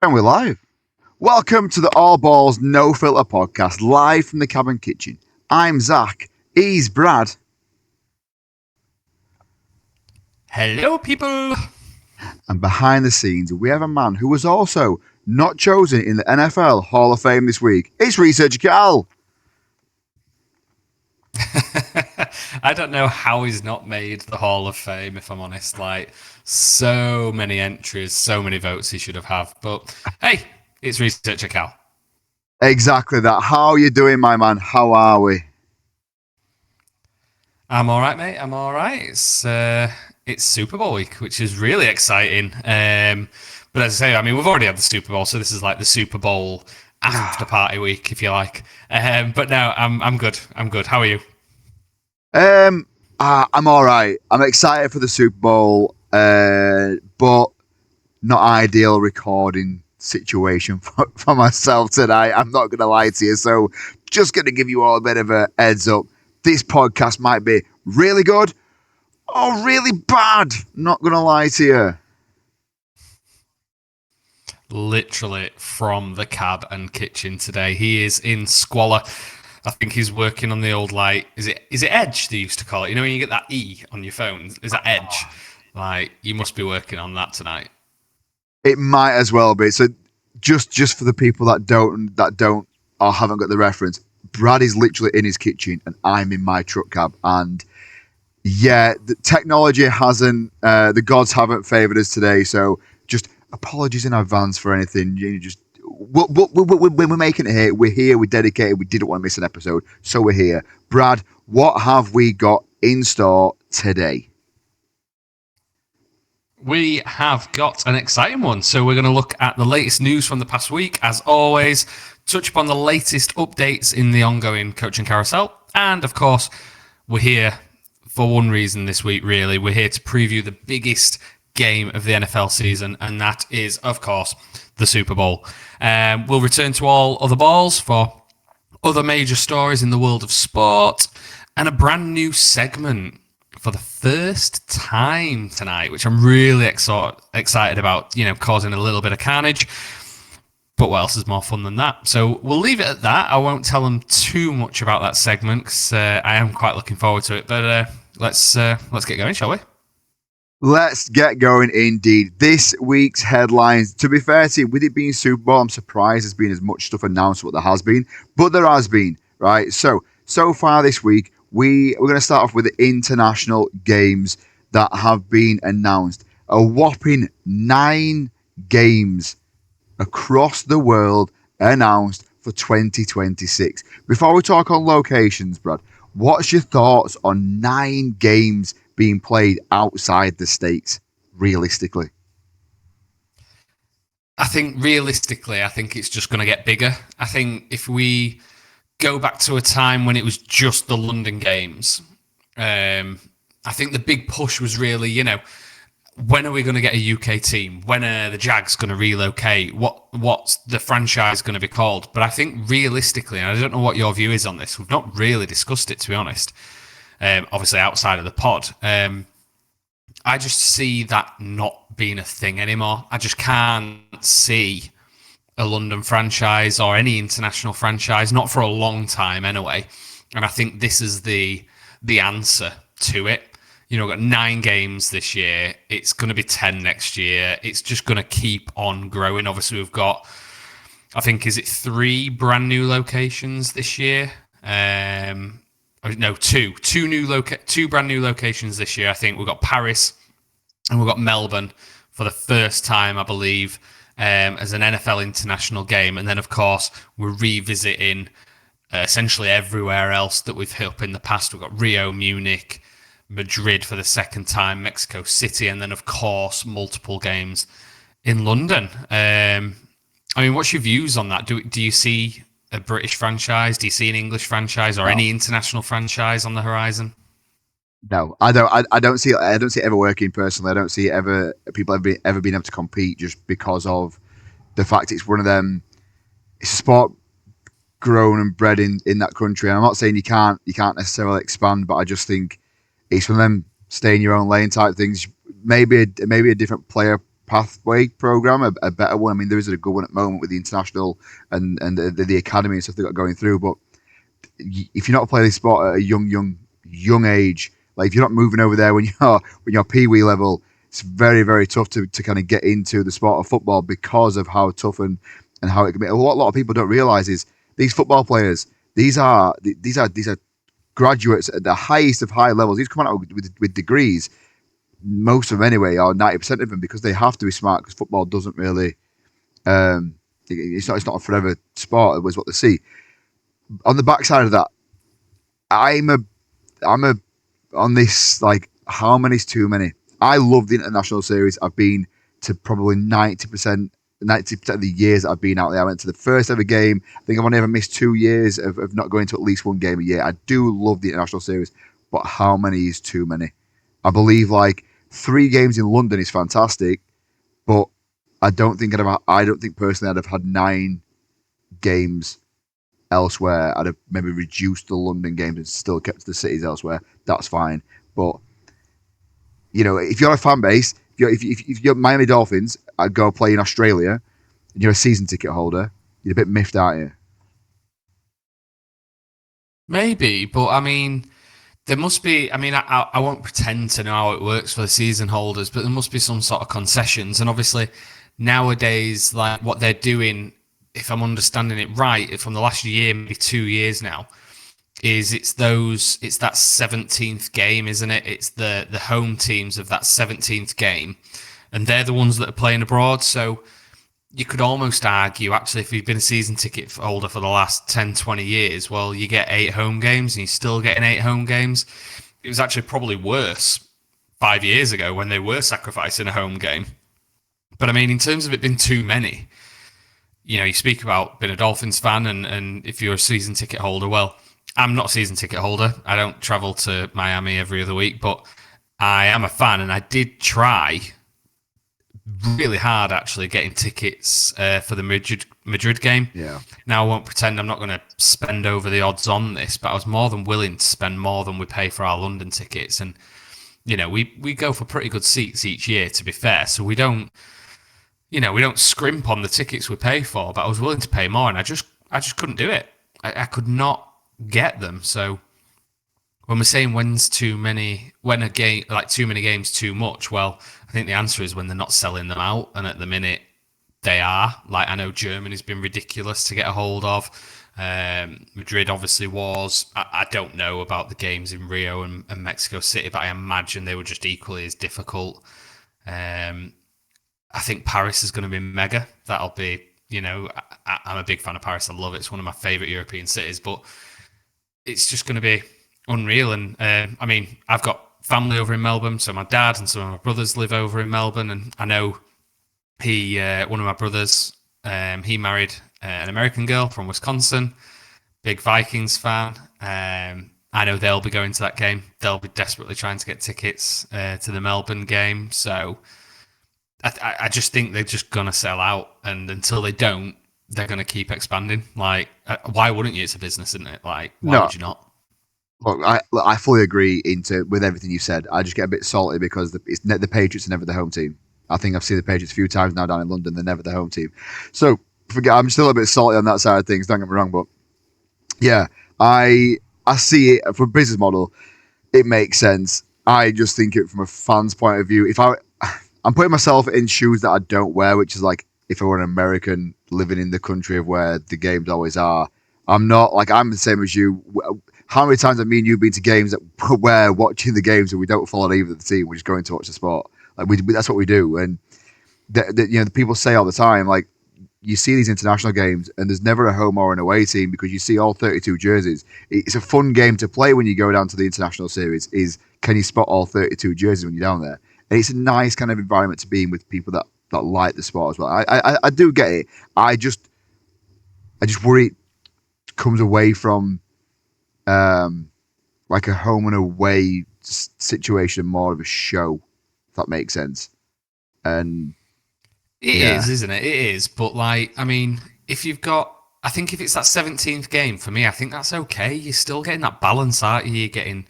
And we're live. Welcome to the All Balls No Filter podcast, live from the cabin kitchen. I'm Zach. He's Brad. Hello, people. And behind the scenes, we have a man who was also not chosen in the NFL Hall of Fame this week. It's Researcher Cal. I don't know how he's not made the Hall of Fame, if I'm honest. Like, so many entries, so many votes he should have. But hey, it's Researcher Cal. Exactly that. How are you doing, my man? How are we? I'm all right, mate. I'm all right. It's Super Bowl week, which is really exciting. But as I say, I mean, we've already had the Super Bowl, so this is like the Super Bowl after party week, if you like. But no, I'm good. I'm good. How are you? I'm all right. I'm excited for the Super Bowl, but not ideal recording situation for myself tonight. I'm not going to lie to you. So just going to give you all a bit of a heads up. This podcast might be really good or really bad. Not going to lie to you. Literally from the cab and kitchen today. He is in squalor. I think he's working on the old, like, is it Edge they used to call it? You know when you get that E on your phone? Is that Edge? Like, you must be working on that tonight. It might as well be. So just for the people that don't or haven't got the reference, Brad is literally in his kitchen and I'm in my truck cab. And yeah, the technology hasn't, the gods haven't favored us today. So just apologies in advance for anything. You just we're making it here. We're here. We're dedicated. We didn't want to miss an episode, so we're here. Brad, what have we got in store today? We have got an exciting one. So we're going to look at the latest news from the past week, as always, touch upon the latest updates in the ongoing coaching carousel, and of course, we're here for one reason this week, really. We're here to preview the biggest game of the NFL season, and that is, of course, the Super Bowl. We'll return to all other balls for other major stories in the world of sport and a brand new segment for the first time tonight, which I'm really excited about, causing a little bit of carnage. But what else is more fun than that? So we'll leave it at that. I won't tell them too much about that segment because I am quite looking forward to it. But let's get going, shall we? Let's get going indeed. This week's headlines, to be fair to you, with it being Super Bowl, I'm surprised there's been as much stuff announced as what there has been, but there has been, right? So far this week, we're going to start off with the international games that have been announced. A whopping 9 games across the world announced for 2026. Before we talk on locations, Brad, what's your thoughts on 9 games being played outside the States, realistically? I think realistically, it's just going to get bigger. I think if we go back to a time when it was just the London games, I think the big push was really, when are we going to get a UK team? When are the Jags going to relocate? What's the franchise going to be called? But I think realistically, and I don't know what your view is on this, we've not really discussed it, to be honest. Obviously outside of the pod. I just see that not being a thing anymore. I just can't see a London franchise or any international franchise, not for a long time anyway. And I think this is the answer to it. We've got 9 games this year. It's going to be 10 next year. It's just going to keep on growing. Obviously, we've got, I think, is it 3 brand new locations this year? No, two brand new locations this year. I think we've got Paris and we've got Melbourne for the first time, I believe, as an NFL international game. And then, of course, we're revisiting essentially everywhere else that we've hit up in the past. We've got Rio, Munich, Madrid for the second time, Mexico City, and then, of course, multiple games in London. I mean, what's your views on that? Do you see a British franchise? Do you see an English franchise or No, any international franchise on the horizon? no, I don't. I don't see. I don't see it ever working personally. I don't see it ever people ever being able to compete just because of the fact it's one of them. It's a sport grown and bred in that country. And I'm not saying you can't necessarily expand, but I just think it's one of them stay in your own lane type things. Maybe a different player pathway program, a better one. I mean, there is a good one at the moment with the international and the academy and stuff they got going through. But if you're not playing this sport at a young age, like if you're not moving over there when you're pee-wee level, it's very, very tough to kind of get into the sport of football because of how tough and how it can be. What a lot of people don't realize is these football players, these are graduates at the highest of high levels. These come out with degrees, most of them anyway, or 90% of them, because they have to be smart because football doesn't really, it's not a forever sport, was what they see. On the backside of that, I'm a on this, like, how many's too many? I love the international series. I've been to probably 90% of the years that I've been out there. I went to the first ever game. I think I've only ever missed 2 years of not going to at least one game a year. I do love the international series, but how many is too many? I believe like 3 games in London is fantastic, but I don't think personally I'd have had 9 games elsewhere. I'd have maybe reduced the London games and still kept the cities elsewhere. That's fine. But if you're a fan base, if you're Miami Dolphins, I'd go play in Australia, and you're a season ticket holder, you're a bit miffed, aren't you? Maybe, but I mean, there must be. I mean, I won't pretend to know how it works for the season holders, but there must be some sort of concessions. And obviously, nowadays, like what they're doing, if I'm understanding it right, from the last year, maybe 2 years now, is it's that 17th game, isn't it? It's the home teams of that 17th game, and they're the ones that are playing abroad. So you could almost argue, actually, if you've been a season ticket holder for the last 10, 20 years, well, you get 8 home games and you're still getting 8 home games. It was actually probably worse 5 years ago when they were sacrificing a home game. But I mean, in terms of it being too many, you speak about being a Dolphins fan and if you're a season ticket holder, well, I'm not a season ticket holder. I don't travel to Miami every other week, but I am a fan, and I did try really hard actually getting tickets for the Madrid game. Yeah. Now I won't pretend I'm not going to spend over the odds on this, but I was more than willing to spend more than we pay for our London tickets, and we go for pretty good seats each year, to be fair. So we don't scrimp on the tickets we pay for, but I was willing to pay more, and I just couldn't do it. I could not get them. So when we're saying when too many games too much, well, I think the answer is when they're not selling them out, and at the minute they are. Like, I know Germany's been ridiculous to get a hold of. Madrid obviously was. I don't know about the games in Rio and Mexico City, but I imagine they were just equally as difficult. I think Paris is going to be mega. That'll be, I'm a big fan of Paris. I love it. It's one of my favourite European cities, but it's just going to be unreal. And I mean, I've got family over in Melbourne, so my dad and some of my brothers live over in Melbourne, and I know one of my brothers, he married an American girl from Wisconsin, big Vikings fan. I know they'll be going to that game. They'll be desperately trying to get tickets to the Melbourne game. So I just think they're just going to sell out, and until they don't, they're going to keep expanding. Like, why wouldn't you? It's a business, isn't it? Like, why would you not? Look, I fully agree with everything you said. I just get a bit salty because the Patriots are never the home team. I think I've seen the Patriots a few times now down in London. They're never the home team. So I'm still a bit salty on that side of things. Don't get me wrong, but yeah, I see it from a business model. It makes sense. I just think it from a fan's point of view. I'm putting myself in shoes that I don't wear, which is like if I were an American living in the country of where the games always are. I'm the same as you. How many times have me and you been to games that we're watching the games and we don't follow either of the team? We're just going to watch the sport. Like that's what we do. And the people say all the time, like, you see these international games and there's never a home or an away team because you see all 32 jerseys. It's a fun game to play when you go down to the international series. Can you spot all 32 jerseys when you're down there? And it's a nice kind of environment to be in with people that that like the sport as well. I do get it. I just worry it comes away from like a home and away situation, more of a show. If that makes sense. And It is, isn't it? It is. But like, I mean, if you've got, I think if it's that 17th game for me, I think that's okay. You're still getting that balance, aren't you? You're getting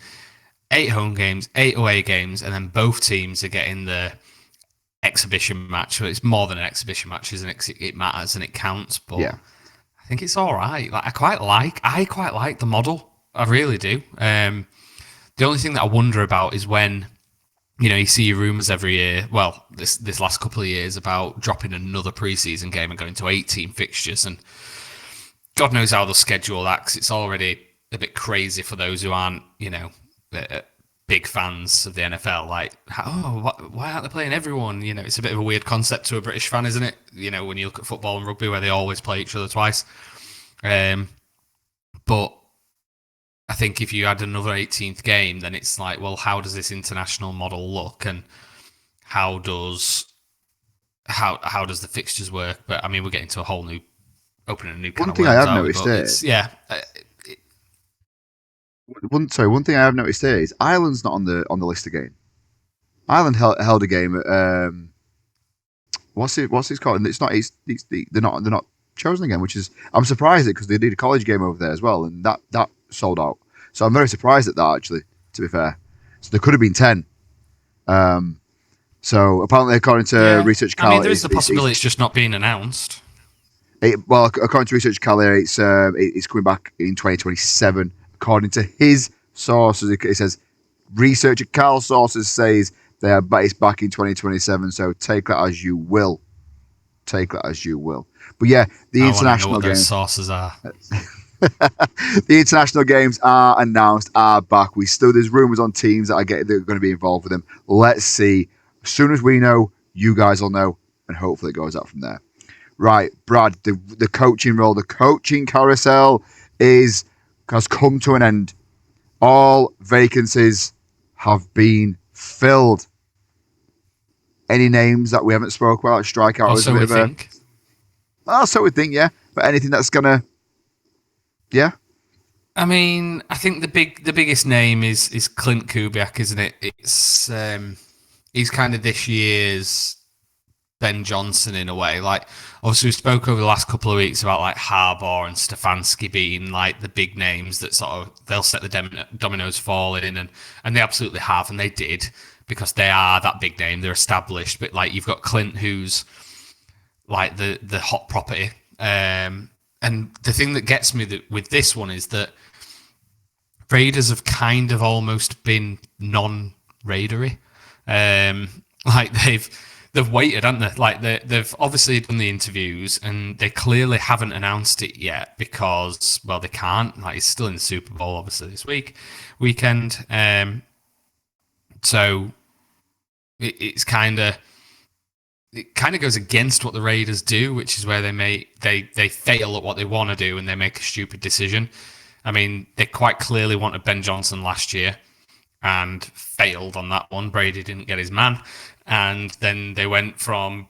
8 home games, 8 away games, and then both teams are getting the exhibition match. So it's more than an exhibition match, isn't it? 'Cause it matters and it counts. But yeah, I think it's all right. Like I quite like the model. I really do. The only thing that I wonder about is when, you see rumours every year. Well, this last couple of years about dropping another preseason game and going to 18 fixtures, and God knows how they'll schedule that because it's already a bit crazy for those who aren't, big fans of the NFL. Like, why aren't they playing everyone? It's a bit of a weird concept to a British fan, isn't it? When you look at football and rugby where they always play each other twice. But I think if you add another 18th game, then it's like, well, how does this international model look, and how does the fixtures work? But I mean, we're getting to a whole new opening a new kind one of thing worms, I have aren't we? noticed But there. it's, yeah. One thing I have noticed here is Ireland's not on the list again. Ireland held a game at what's it called? And they're not chosen again, which is I'm surprised at because they did a college game over there as well, and that sold out. So I'm very surprised at that actually. To be fair, so there could have been 10. So apparently, according to Research Cal, I mean, there is the possibility it's just not being announced. According to Research Cal, it's coming back in 2027. According to his sources, it says Research at Cal sources says it's back in 2027. So take that as you will. Take that as you will. But yeah, the international games. Those sources are. The international games are announced, are back. There's rumours on teams that are going to be involved with them. Let's see. As soon as we know, you guys will know, and hopefully it goes out from there. Right, Brad, the coaching role, the coaching carousel has come to an end. All vacancies have been filled. Any names that we haven't spoke about? Strike out. So we think. So we think, yeah. But anything that's gonna, yeah. I mean, I think the biggest name is Clint Kubiak, isn't it? It's he's kind of this year's Ben Johnson in a way. Like, obviously we spoke over the last couple of weeks about like Harbaugh and Stefanski being like the big names that sort of they'll set the dominoes falling, and they absolutely have, and they did because they are that big name. They're established, but like you've got Clint who's like the hot property. And the thing that gets me with this one is that Raiders have kind of almost been non-Raidery. Like they've waited, haven't they? Like they've obviously done the interviews and they clearly haven't announced it yet because, well, they can't. Like, it's still in the Super Bowl, obviously, this weekend. So it kind of goes against what the Raiders do, which is where they fail at what they want to do and they make a stupid decision. I mean, they quite clearly wanted Ben Johnson last year and failed on that one. Brady didn't get his man. And then they went from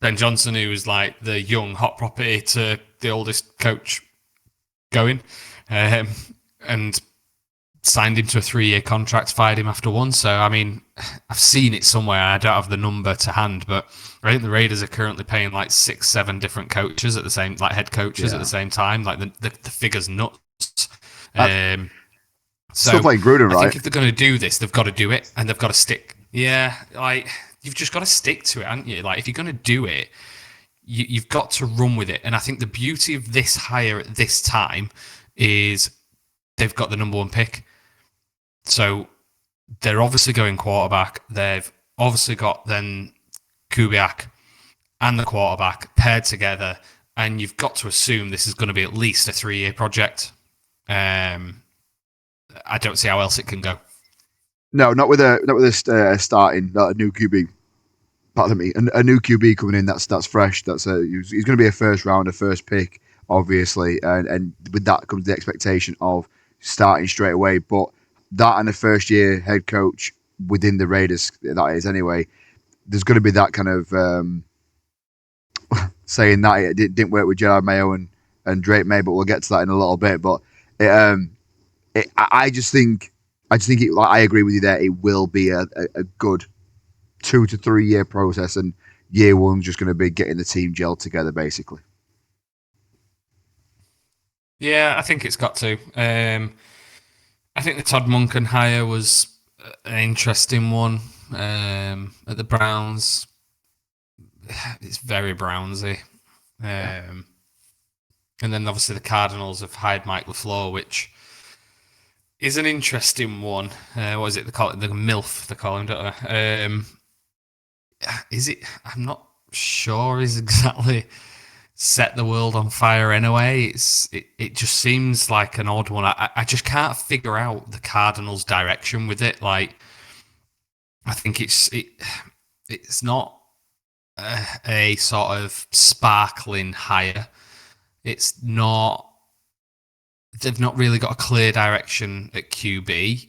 Ben Johnson, who was like the young hot property, to the oldest coach going, and signed him to a 3-year contract, fired him after one. So, I mean, I've seen it somewhere. I don't have the number to hand, but I think the Raiders are currently paying like 6-7 different coaches at the same, like head coaches at the same time. Like the figure's nuts. Still playing Gruden, right? I think if they're going to do this, they've got to do it and they've got to stick. Yeah, like you've just got to stick to it, haven't you? Like if you're going to do it, you've got to run with it. And I think the beauty of this hire at this time is they've got the number 1 pick. So they're obviously going quarterback. They've obviously got then Kubiak and the quarterback paired together, and you've got to assume this is going to be at least a 3-year project. I don't see how else it can go. No, not with a starting a new QB. Pardon me, a new QB coming in. That's fresh. He's going to be a first round, a first pick, obviously, and with that comes the expectation of starting straight away. But that and a first year head coach within the Raiders, that is anyway, there's going to be that kind of saying that it didn't work with Gerard Mayo and Drake May, but we'll get to that in a little bit. But I just think like, I agree with you there. It will be a good 2 to 3 year process, and year one's just going to be getting the team gelled together, basically. Yeah, I think it's got to. I think the Todd Monken hire was an interesting one at the Browns. It's very Brownsy. And then obviously the Cardinals have hired Mike LaFleur, which is an interesting one. What is it? They call it the MILF, they call him, don't they? Is it? I'm not sure is exactly set the world on fire anyway. It just seems like an odd one. I just can't figure out the Cardinals' direction with it. Like, I think it's not a sort of sparkling hire. It's not. They've not really got a clear direction at QB.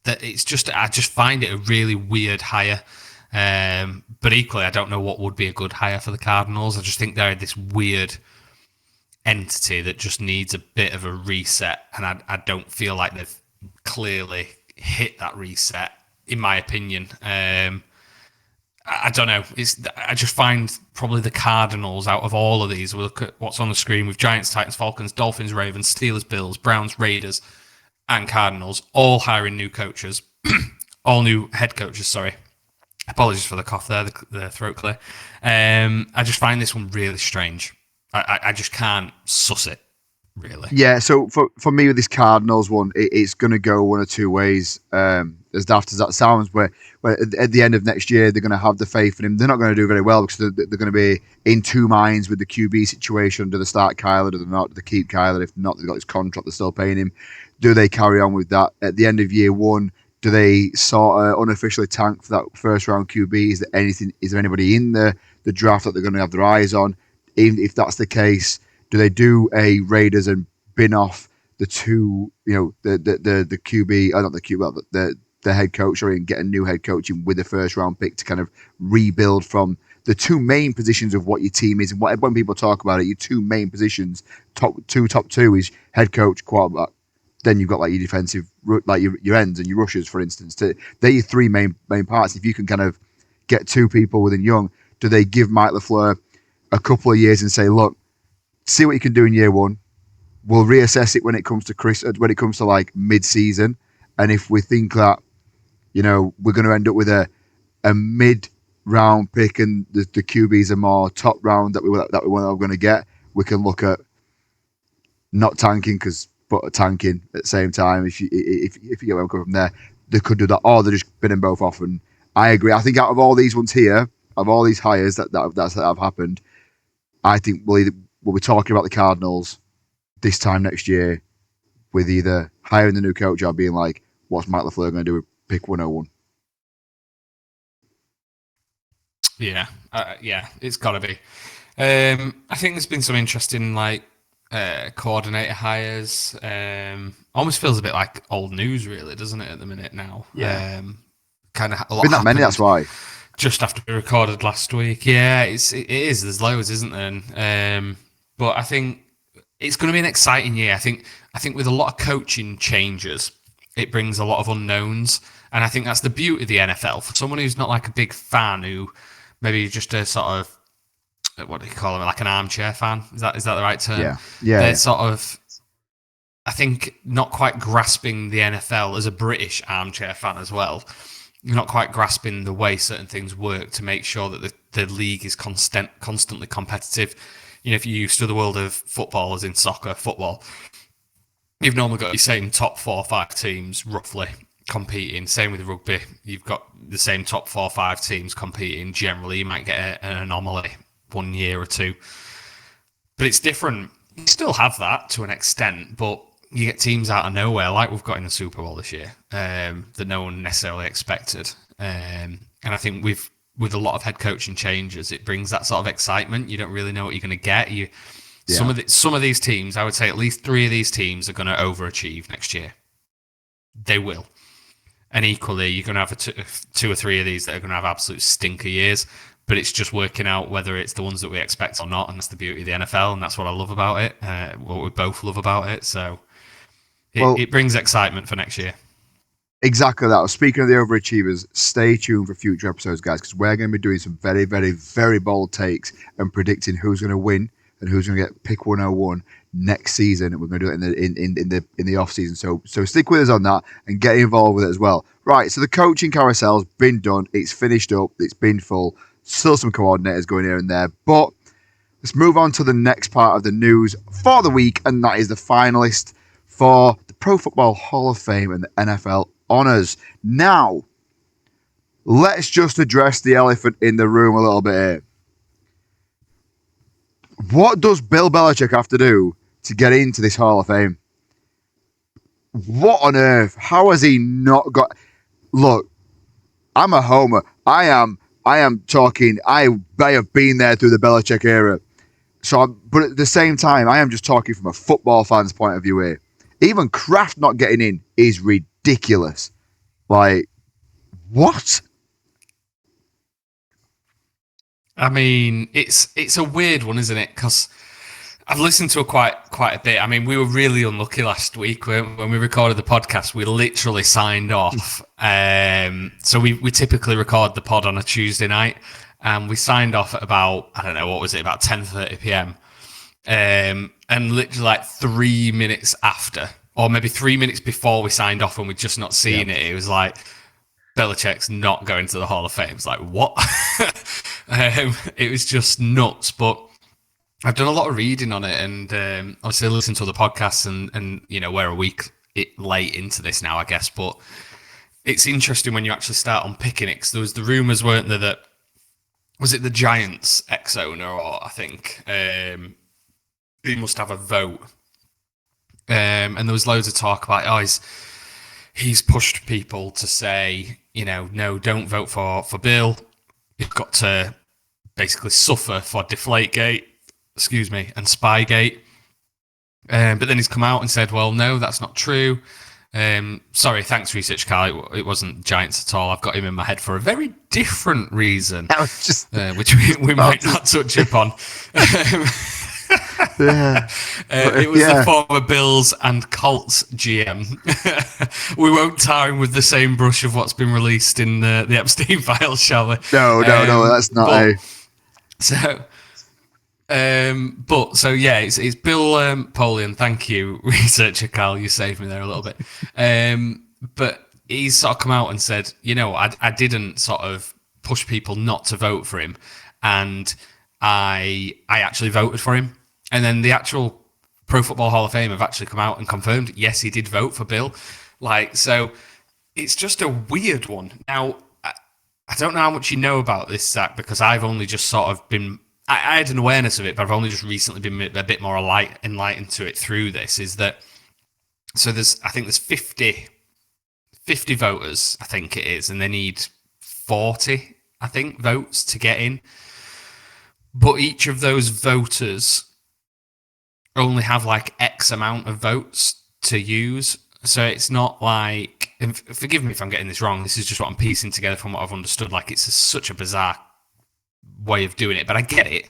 That it's just. I just find it a really weird hire. But equally, I don't know what would be a good hire for the Cardinals. I just think they're this weird entity that just needs a bit of a reset, and I don't feel like they've clearly hit that reset, in my opinion. I don't know. I just find probably the Cardinals out of all of these. We look at what's on the screen with Giants, Titans, Falcons, Dolphins, Ravens, Steelers, Bills, Browns, Raiders, and Cardinals, all hiring new coaches, all new head coaches. Sorry. Apologies for the cough there, the throat clear. I just find this one really strange. I just can't suss it, really. Yeah, so for me with this Cardinals one, it's going to go one or two ways. As daft as that sounds, where at the end of next year, they're going to have the faith in him. They're not going to do very well because they're going to be in two minds with the QB situation. Do they start Kyler? Do they not? Do they keep Kyler? If not, they've got his contract, they're still paying him. Do they carry on with that? At the end of year one, do they sort of unofficially tank for that first round QB? Is there anybody in the draft that they're going to have their eyes on? Even if that's the case, do they do a Raiders and bin off the two, the QB, not the QB, well, the head coach, and get a new head coach in with a first round pick to kind of rebuild from the two main positions of what your team is? And when people talk about it, your two main positions, top two is head coach, quarterback. Then you've got like your defensive, like your ends and your rushers, for instance. They're your three main parts. If you can kind of get two people within young, do they give Mike LaFleur a couple of years and say, look, see what you can do in year one. We'll reassess it when it comes to like mid-season, and if we think that we're going to end up with a mid-round pick and the QBs are more top round that we are going to get, we can look at not tanking but tanking at the same time. If you get where I'm coming from there, they could do that, or they're just binning both off. And I agree. I think out of all these ones here, of all these hires that have happened, I think we'll be talking about the Cardinals this time next year with either hiring the new coach or being like, what's Mike LaFleur going to do with pick 101? Yeah, it's got to be. I think there's been some interesting coordinator hires. Almost feels a bit like old news, really, doesn't it, at the minute now? Yeah. Kind of a lot. Been that many, that's why. Just after we recorded last week. Yeah, it is. There's loads, isn't there? But I think it's going to be an exciting year. I think with a lot of coaching changes, it brings a lot of unknowns, and I think that's the beauty of the NFL. For someone who's not like a big fan, who maybe just a sort of, what do you call them, like an armchair fan? Is that the right term? Yeah. They're sort of, I think, not quite grasping the NFL as a British armchair fan as well. You're not quite grasping the way certain things work to make sure that the league is constantly competitive. If you're used to the world of football, as in soccer, football, you've normally got your same top 4 or 5 teams roughly competing. Same with rugby. You've got the same top 4 or 5 teams competing. Generally, you might get an anomaly 1 year or 2. But it's different. You still have that to an extent, but you get teams out of nowhere, like we've got in the Super Bowl this year, that no one necessarily expected. And I think with a lot of head coaching changes, it brings that sort of excitement. You don't really know what you're going to get. Some of these teams, I would say at least 3 of these teams are going to overachieve next year. They will. And equally, you're going to have two or three of these that are going to have absolute stinker years. But it's just working out whether it's the ones that we expect or not. And that's the beauty of the NFL. And that's what I love about it. What we both love about it. So it brings excitement for next year. Exactly that. Speaking of the overachievers, stay tuned for future episodes, guys, because we're going to be doing some very, very, very bold takes and predicting who's going to win and who's going to get pick 101 next season. And we're going to do it in the off season. So stick with us on that and get involved with it as well. Right. So the coaching carousel's been done. It's finished up. It's been full. Still some coordinators going here and there, but let's move on to the next part of the news for the week, and that is the finalist for the Pro Football Hall of Fame and the NFL honors. Now, let's just address the elephant in the room a little bit here. What does Bill Belichick have to do to get into this Hall of Fame? What on earth? How has he not got... Look, I'm a homer. I am talking, I have been there through the Belichick era. But at the same time, I am just talking from a football fan's point of view here. Even Kraft not getting in is ridiculous. Like, what? I mean, it's a weird one, isn't it? Because I've listened to it quite a bit. I mean, we were really unlucky last week when we recorded the podcast. We literally signed off. So we typically record the pod on a Tuesday night, and we signed off at about, I don't know, what was it, about 10:30 p.m. And literally like 3 minutes after, or maybe 3 minutes before we signed off, and we'd just not seen it. It was like, Belichick's not going to the Hall of Fame. It's like, what? It was just nuts. But I've done a lot of reading on it, and obviously I listened to other podcasts, and you know, we're a week late into this now, I guess. But it's interesting when you actually start unpicking it, because there was the rumours, weren't there, that was it the Giants ex-owner, or I think he must have a vote, and there was loads of talk about he's pushed people to say, you know, no, don't vote for Bill. You've got to basically suffer for Deflategate, and Spygate. But then he's come out and said, well, no, that's not true. Sorry, thanks, Research Carl. It wasn't Giants at all. I've got him in my head for a very different reason, which we might not touch upon. It was the former Bills and Colts GM. We won't tar him with the same brush of what's been released in the Epstein files, shall we? No, that's not it's Bill Polian. Thank you, researcher Carl. You saved me there a little bit. But he's sort of come out and said, you know, I didn't sort of push people not to vote for him, and I actually voted for him. And then the actual Pro Football Hall of Fame have actually come out and confirmed, yes, he did vote for Bill. Like, so it's just a weird one. Now, I don't know how much you know about this, Zach, because I've only just sort of been... I had an awareness of it, but I've only just recently been a bit more enlightened to it through this, is that... So I think there's 50 voters, I think it is, and they need 40, I think, votes to get in. But each of those voters only have like X amount of votes to use. So it's not like, and forgive me if I'm getting this wrong, this is just what I'm piecing together from what I've understood. Like, it's such a bizarre way of doing it, but I get it.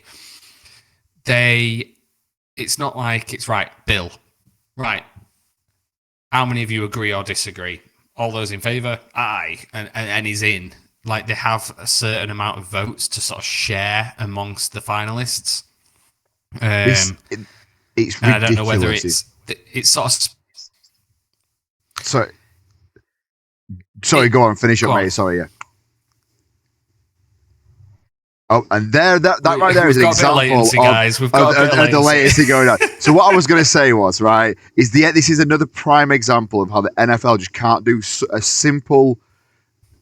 It's not like it's right, Bill. Right. How many of you agree or disagree? All those in favour? Aye. And he's in. Like, they have a certain amount of votes to sort of share amongst the finalists. It's ridiculous. And I don't know whether it's sort of... Sorry, go on, finish up, mate. Sorry, yeah. Oh, and that right there is an example of the latency going on. So what I was going to say was, right, is this is another prime example of how the NFL just can't do a simple...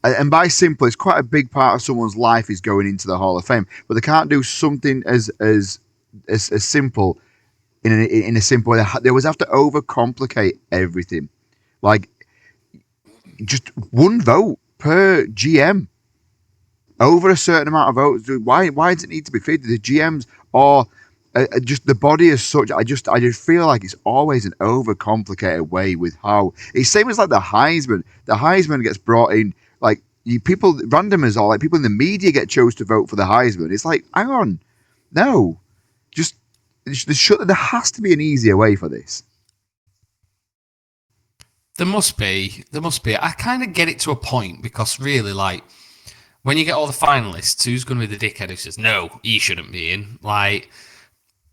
And by simple, it's quite a big part of someone's life is going into the Hall of Fame, but they can't do something as simple in a simple way. They always have to overcomplicate everything. Like, just one vote per GM over a certain amount of votes. Why does it need to be 50? The GMs or just the body as such. I just feel like it's always an overcomplicated way with how it's same as like the Heisman. The Heisman gets brought in like people randomers or like people in the media get chose to vote for the Heisman. It's like, hang on, no, just there has to be an easier way for this. There must be. There must be. I kind of get it to a point because really, like, when you get all the finalists, who's going to be the dickhead who says, no, he shouldn't be in? Like,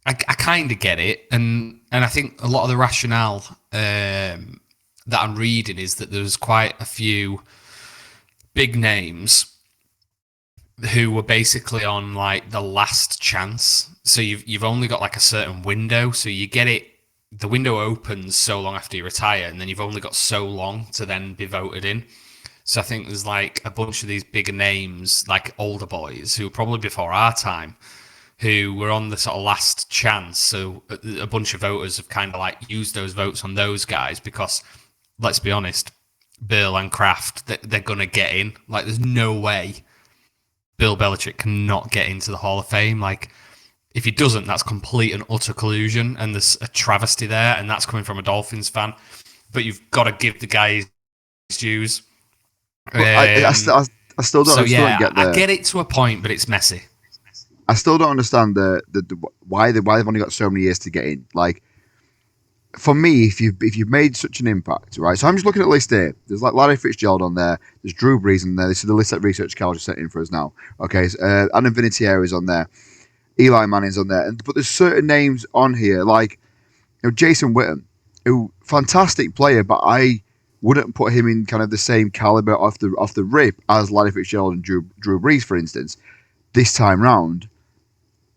I kind of get it. And I think a lot of the rationale that I'm reading is that there's quite a few big names who were basically on, like, the last chance. So you've only got, like, a certain window. So you get it. The window opens so long after you retire, and then you've only got so long to then be voted in. So I think there's like a bunch of these bigger names, like older boys, who were probably before our time, who were on the sort of last chance. So a bunch of voters have kind of like used those votes on those guys because, let's be honest, Bill and Kraft, they're going to get in. Like, there's no way Bill Belichick cannot get into the Hall of Fame. Like, if he doesn't, that's complete and utter collusion, and there's a travesty there, and that's coming from a Dolphins fan. But you've got to give the guy his dues. I still don't. So I get I get it to a point, but it's messy. I still don't understand the why they've only got so many years to get in. Like, for me, if you've made such an impact, right? So I'm just looking at the list here. There's like Larry Fitzgerald on there. There's Drew Brees on there. This is the list that Research Cal just sent in for us now. Okay, so, Anna Vinatieri is on there. Eli Manning's on there, but there's certain names on here like Jason Witten, who fantastic player, but I wouldn't put him in kind of the same caliber off the rip as Larry Fitzgerald and Drew Brees, for instance, this time round.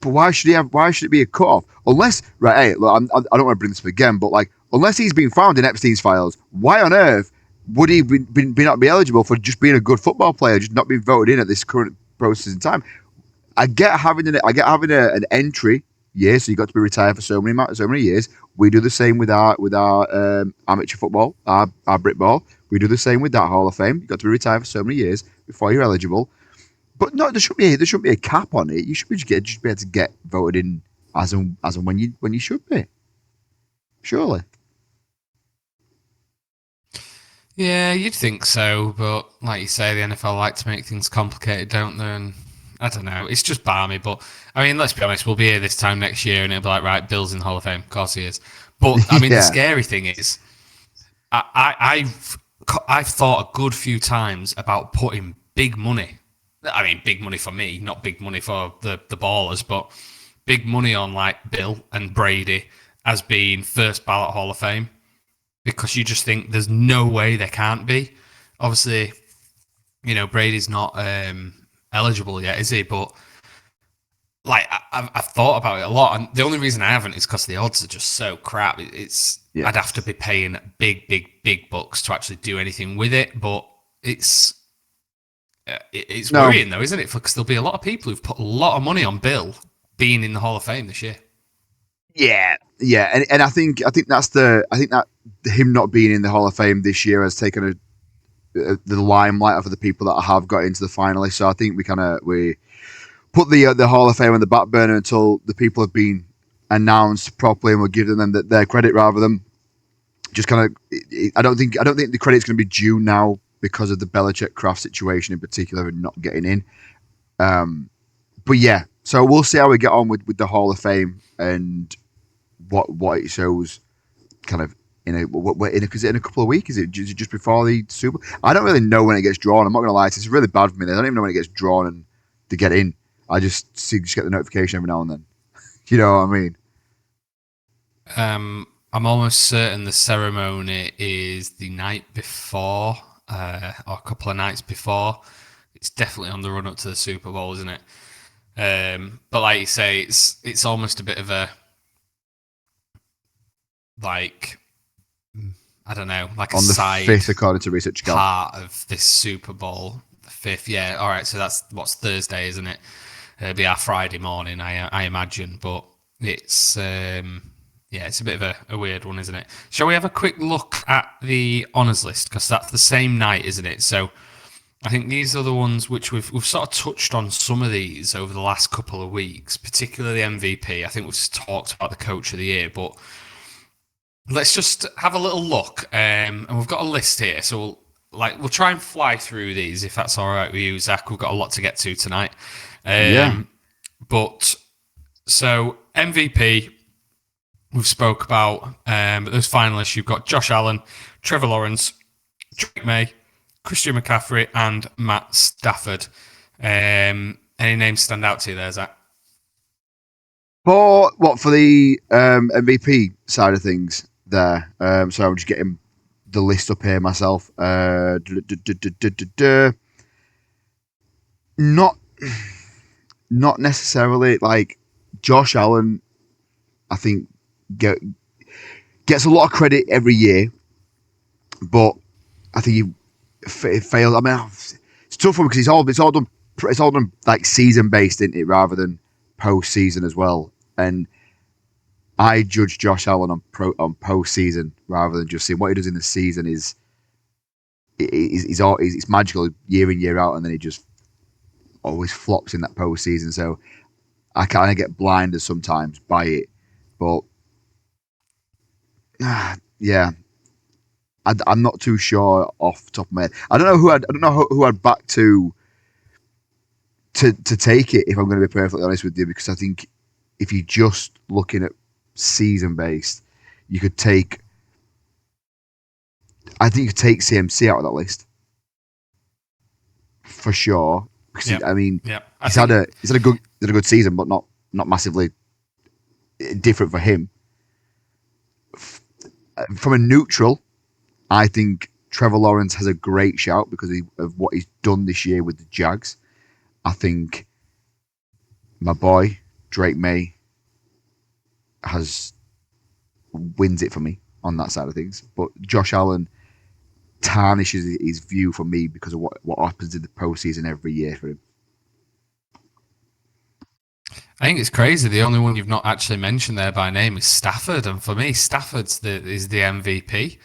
But why should it be a cutoff? Unless, right, hey, look, I don't want to bring this up again, but like, unless he's been found in Epstein's files, why on earth would he not be eligible for just being a good football player, just not being voted in at this current process in time? I get having an entry year, so you got to be retired for so many years. We do the same with our amateur football, our Brit ball. We do the same with that Hall of Fame. You got to be retired for so many years before you're eligible. But no, there shouldn't be a cap on it. You should just be able to get voted in as and when you should be. Surely. Yeah, you'd think so, but like you say, the NFL like to make things complicated, don't they? And I don't know. It's just balmy, but I mean, let's be honest. We'll be here this time next year, and it'll be like, right, Bill's in the Hall of Fame. Of course he is. But I mean, The scary thing is, I've thought a good few times about putting big money. I mean, big money for me, not big money for the ballers, but big money on like Bill and Brady as being first ballot Hall of Fame, because you just think there's no way there can't be. Obviously, Brady's not eligible yet, is he? But like, I've thought about it a lot, and the only reason I haven't is because the odds are just so crap. I'd have to be paying big bucks to actually do anything with it. But it's worrying though, isn't it? Because there'll be a lot of people who've put a lot of money on Bill being in the Hall of Fame this year. Yeah, and I think that him not being in the Hall of Fame this year has taken the limelight off of the people that have got into the finalists. So I think we put the Hall of Fame on the back burner until the people have been announced properly, and we'll give them their credit rather than just kind of. I don't think the credit's going to be due now because of the Belichick Kraft situation in particular and not getting in. But yeah, so we'll see how we get on with the Hall of Fame and what it shows, kind of because in a couple of weeks, is it just before the Super? I don't really know when it gets drawn. I'm not going to lie, it's really bad for me. I don't even know when it gets drawn and to get in. I just get the notification every now and then. You know what I mean? I'm almost certain the ceremony is the night before, or a couple of nights before. It's definitely on the run up to the Super Bowl, isn't it? But like you say, it's almost a bit of a, like, I don't know, like on a side 5th, according to Research part of this Super Bowl. The 5th, yeah. All right, so that's what's Thursday, isn't it? It'll be our Friday morning, I imagine. But it's it's a bit of a weird one, isn't it? Shall we have a quick look at the honours list, because that's the same night, isn't it? So I think these are the ones which we've sort of touched on some of these over the last couple of weeks, particularly MVP. I think we've talked about the coach of the year, but let's just have a little look. And we've got a list here, so we'll try and fly through these if that's all right with you, Zach. We've got a lot to get to tonight. Yeah. But so MVP, we've spoke about. But those finalists, you've got Josh Allen, Trevor Lawrence, Drake May, Christian McCaffrey, and Matt Stafford. Any names stand out to you there, Zach? For the MVP side of things there. So I'm just getting the list up here myself. Not necessarily like Josh Allen. I think gets a lot of credit every year, but I think he failed. I mean, it's tough for him because it's all done like season based, isn't it, rather than post season as well. And I judge Josh Allen on post season rather than just seeing what he does in the season it's magical year in year out, and then he just always flops in that post season. So I kind of get blinded sometimes by it, but yeah, I'm not too sure off the top of my head. I don't know who I'd back to take it, if I'm going to be perfectly honest with you, because I think if you're just looking at season based, you could take. I think you could take CMC out of that list for sure. Because he's had a good season, but not massively different for him. From a neutral, I think Trevor Lawrence has a great shout because of what he's done this year with the Jags. I think my boy Drake May wins it for me on that side of things, but Josh Allen tarnishes his view for me because of what happens in the postseason every year for him. I think it's crazy. The only one you've not actually mentioned there by name is Stafford, and for me, Stafford's is the MVP.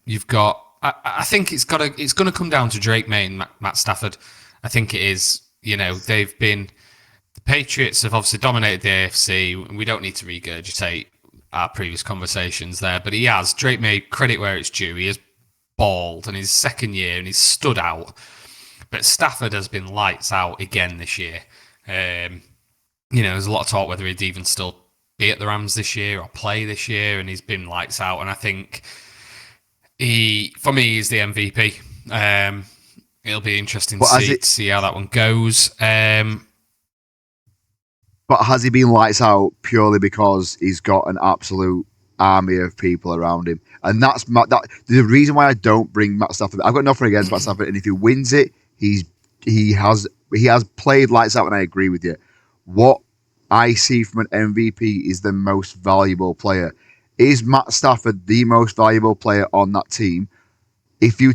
You've got. I think it's going to come down to Drake May and Matt Stafford. I think it is. The Patriots have obviously dominated the AFC. We don't need to regurgitate our previous conversations there, but Drake May, credit where it's due. He has balled in his second year and he's stood out. But Stafford has been lights out again this year. There's a lot of talk whether he'd even still be at the Rams this year or play this year, and he's been lights out. And I think for me, he's the MVP. It'll be interesting to see how that one goes. But has he been lights out purely because he's got an absolute army of people around him? And that's the reason why I don't bring Matt Stafford. I've got nothing against Matt Stafford, and if he wins it, he has played lights out, and I agree with you. What I see from an MVP is the most valuable player. Is Matt Stafford the most valuable player on that team? If you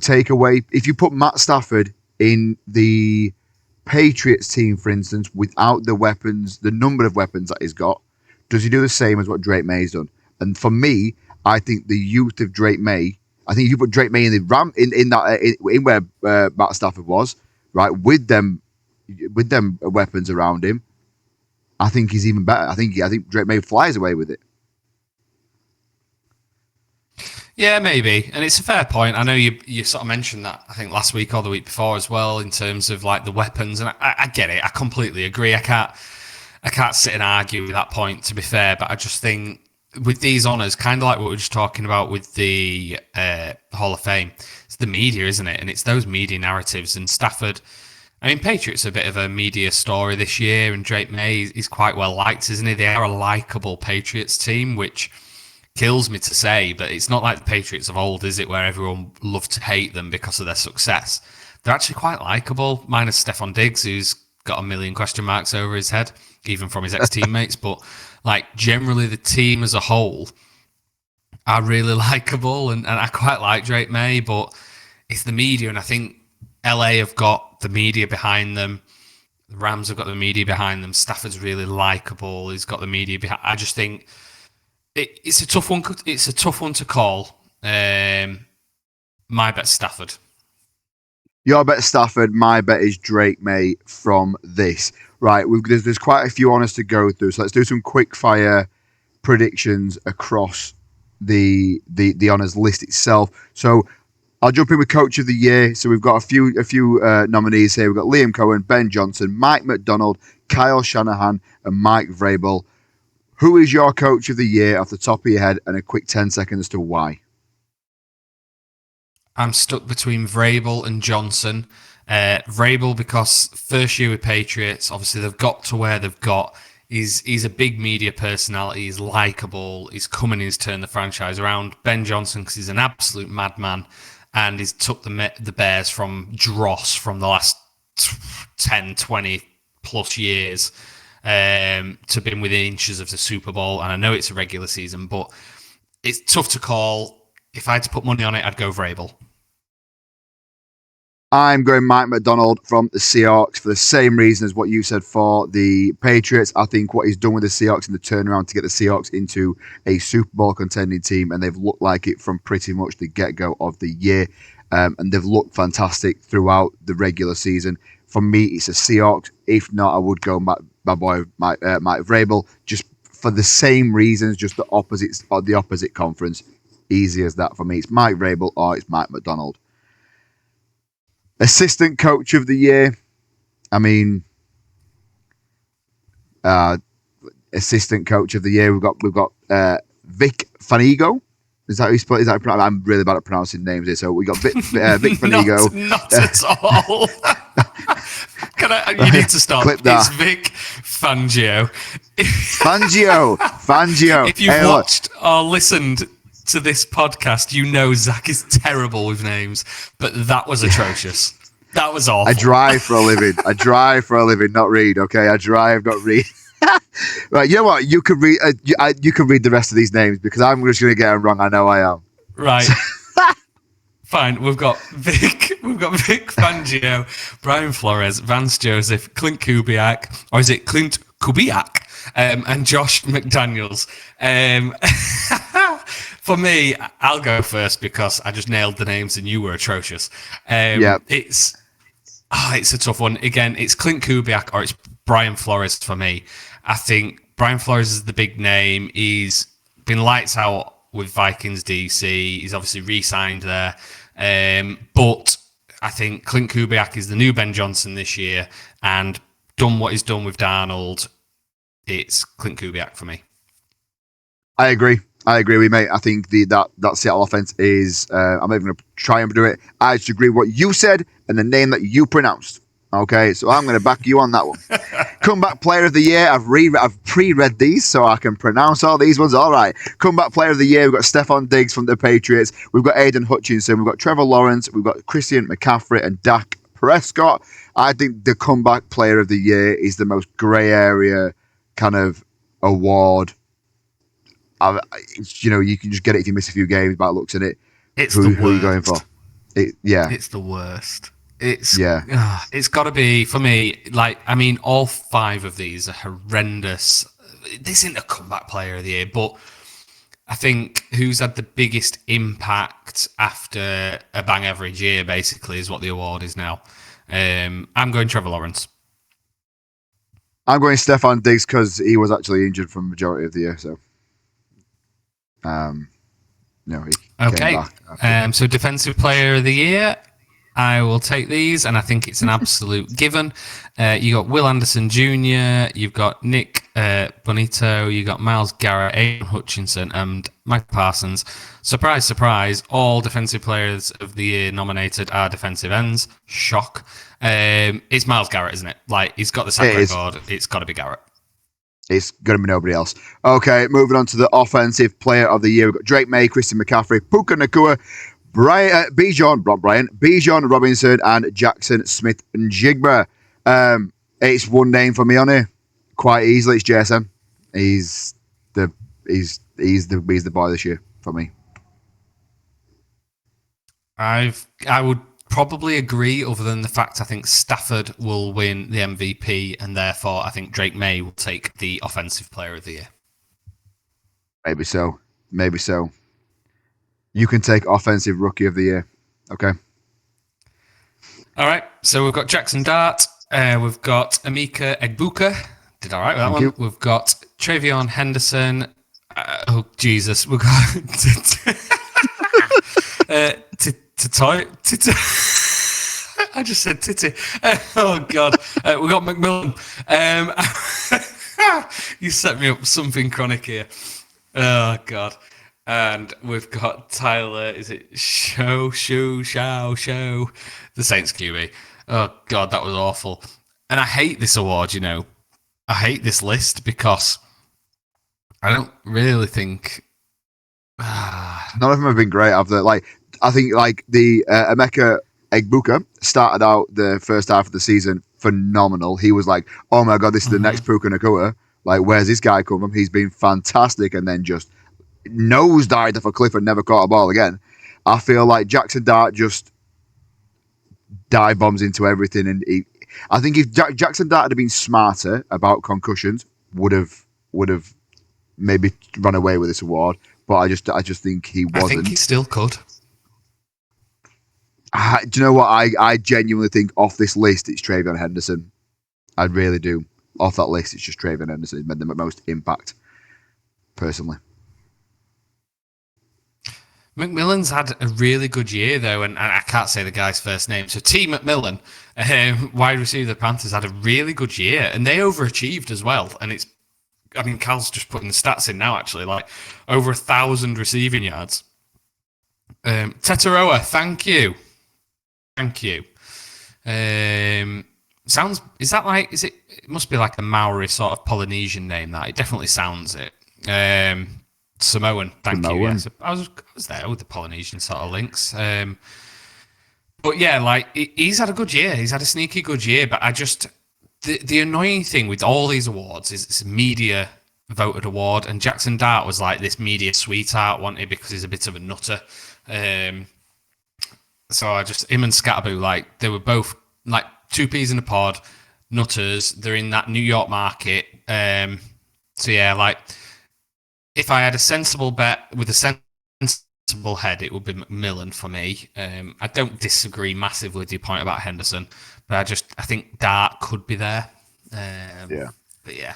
put Matt Stafford in the Patriots team, for instance, without the weapons, the number of weapons that he's got, does he do the same as what Drake May's done? And for me, I think the youth of Drake May. I think you put Drake May in the in where Matt Stafford was, right, with them weapons around him. I think he's even better. I think Drake May flies away with it. Yeah, maybe, and it's a fair point. I know you sort of mentioned that I think last week or the week before as well in terms of like the weapons, and I get it. I completely agree. I can't sit and argue with that point, to be fair, but I just think with these honours, kind of like what we were just talking about with the Hall of Fame, it's the media, isn't it? And it's those media narratives. And Stafford, I mean, Patriots are a bit of a media story this year, and Drake May is quite well liked, isn't he? They are a likeable Patriots team, which kills me to say, but it's not like the Patriots of old, is it, where everyone loved to hate them because of their success. They're actually quite likeable, minus Stephon Diggs, who's got a million question marks over his head, even from his ex-teammates. But like generally the team as a whole are really likeable, and I quite like Drake May, but it's the media, and I think LA have got the media behind them. The Rams have got the media behind them. Stafford's really likeable. He's got the media behind. I just think it's a tough one. It's a tough one to call. My bet's Stafford. Your bet Stafford, my bet is Drake May from this. Right, there's quite a few on us to go through, so let's do some quick fire predictions across the honours list itself. So I'll jump in with Coach of the Year. So we've got a few nominees here. We've got Liam Cohen, Ben Johnson, Mike McDonald, Kyle Shanahan, and Mike Vrabel. Who is your Coach of the Year off the top of your head, and a quick 10 seconds as to why? I'm stuck between Vrabel and Johnson. Vrabel because first year with Patriots, obviously they've got to where they've got. He's a big media personality. He's likable. He's coming in to turn the franchise around. Ben Johnson because he's an absolute madman, and he's took the Bears from dross from the last 10, 20 plus years to being within inches of the Super Bowl. And I know it's a regular season, but it's tough to call. If I had to put money on it, I'd go Vrabel. I'm going Mike McDonald from the Seahawks for the same reason as what you said for the Patriots. I think what he's done with the Seahawks in the turnaround to get the Seahawks into a Super Bowl contending team, and they've looked like it from pretty much the get-go of the year, and they've looked fantastic throughout the regular season. For me, it's a Seahawks. If not, I would go my boy Mike Vrabel, just for the same reasons, just the opposite conference. Easy as that for me. It's Mike Vrabel or it's Mike McDonald. Assistant Coach of the Year. I mean, Assistant Coach of the Year. We've got Vic Fanigo. Is that who he's? Is that I'm really bad at pronouncing names here. So we got Vic Fanigo. not at all. You need to stop. It's Vic Fangio. Fangio. If you've watched or listened to this podcast, you know Zach is terrible with names, but that was atrocious. That was awful. I drive for a living, not read. Okay, I drive, not read. Right, you know what? You can read. You can read the rest of these names because I'm just going to get them wrong. I know I am. Right. Fine. We've got Vic Fangio, Brian Flores, Vance Joseph, Clint Kubiak, or is it Clint Kubiak? And Josh McDaniels. For me, I'll go first because I just nailed the names and you were atrocious. It's a tough one. Again, it's Clint Kubiak or it's Brian Flores for me. I think Brian Flores is the big name. He's been lights out with Vikings DC. He's obviously re-signed there. But I think Clint Kubiak is the new Ben Johnson this year and done what he's done with Darnold. It's Clint Kubiak for me. I agree with you, mate. I think that Seattle offense is. I'm not even going to try and do it. I just agree with what you said and the name that you pronounced. Okay, so I'm going to back you on that one. Comeback Player of the Year. I've pre-read these so I can pronounce all these ones. All right. Comeback Player of the Year. We've got Stephon Diggs from the Patriots. We've got Aiden Hutchinson. We've got Trevor Lawrence. We've got Christian McCaffrey and Dak Prescott. I think the Comeback Player of the Year is the most grey area kind of award. You can just get it if you miss a few games by looks at it. Who are you going for? It's the worst. It's got to be for me. All 5 of these are horrendous. This isn't a Comeback Player of the Year, but I think who's had the biggest impact after a bang average year, basically, is what the award is now. I'm going Trevor Lawrence. I'm going Stephon Diggs because he was actually injured for the majority of the year. So, he came back. So Defensive Player of the Year, I will take these, and I think it's an absolute given. You got Will Anderson Jr., you've got Nick Bonito, you got Myles Garrett, Aiden Hutchinson, and Mike Parsons. Surprise, surprise, all Defensive Players of the Year nominated are defensive ends. Shock. It's Myles Garrett, isn't it? He's got the sack record. It's got to be Garrett. It's going to be nobody else. Okay, moving on to the Offensive Player of the Year. We've got Drake May, Christian McCaffrey, Puka Nacua, Bijan Robinson, and Jackson Smith and Jigba. It's one name for me on here, quite easily. It's JSN. He's the boy this year for me. I would probably agree, other than the fact I think Stafford will win the MVP, and therefore I think Drake May will take the Offensive Player of the Year. Maybe so. You can take Offensive Rookie of the Year. Okay. All right, so we've got Jackson Dart. We've got Emeka Egbuka. Did all right with that Thank one. you. We've got Travion Henderson. Oh, Jesus. We've got... Titoy. I just said titty. Oh, God. We've got McMillan. You set me up something chronic here. Oh, God. And we've got Tyler, is it Show? The Saints QB. Oh, God, that was awful. And I hate this award, you know. I hate this list because I don't really think... None of them have been great, have they? Like, I think like the Emeka Egbuka started out the first half of the season phenomenal. He was like, oh my God, this is the next Puka Nakua. Like, where's this guy come from? He's been fantastic, and then just nosedived off a cliff and never caught a ball again. I feel like Jackson Dart just dive bombs into everything, and I think if Jackson Dart had been smarter about concussions, would have maybe run away with this award. But I just think he wasn't. I think he still could. Do you know what? I genuinely think off this list it's Travion Henderson. I really do. Off that list, it's just Travion Henderson. He's made the most impact, personally. McMillan's had a really good year, though, and I can't say the guy's first name. So T. McMillan, wide receiver of the Panthers, had a really good year, and they overachieved as well. And it's, I mean, Cal's just putting the stats in now, actually, like over 1,000 receiving yards. Tetaroa, thank you. Is that like, it must be like a Maori sort of Polynesian name, that. It definitely sounds it. Samoan, thank you. Yes, I was there with the Polynesian sort of links. But yeah, like he's had a good year. He's had a sneaky good year. But I just the annoying thing with all these awards is it's a media voted award, and Jackson Dart was like this media sweetheart wanted because he's a bit of a nutter. So him and Scatterboo, like they were both like two peas in a pod, nutters. They're in that New York market. So yeah, like. If I had a sensible bet with a sensible head, it would be McMillan for me. I don't disagree massively with your point about Henderson, but I think Dart could be there. Yeah. But yeah.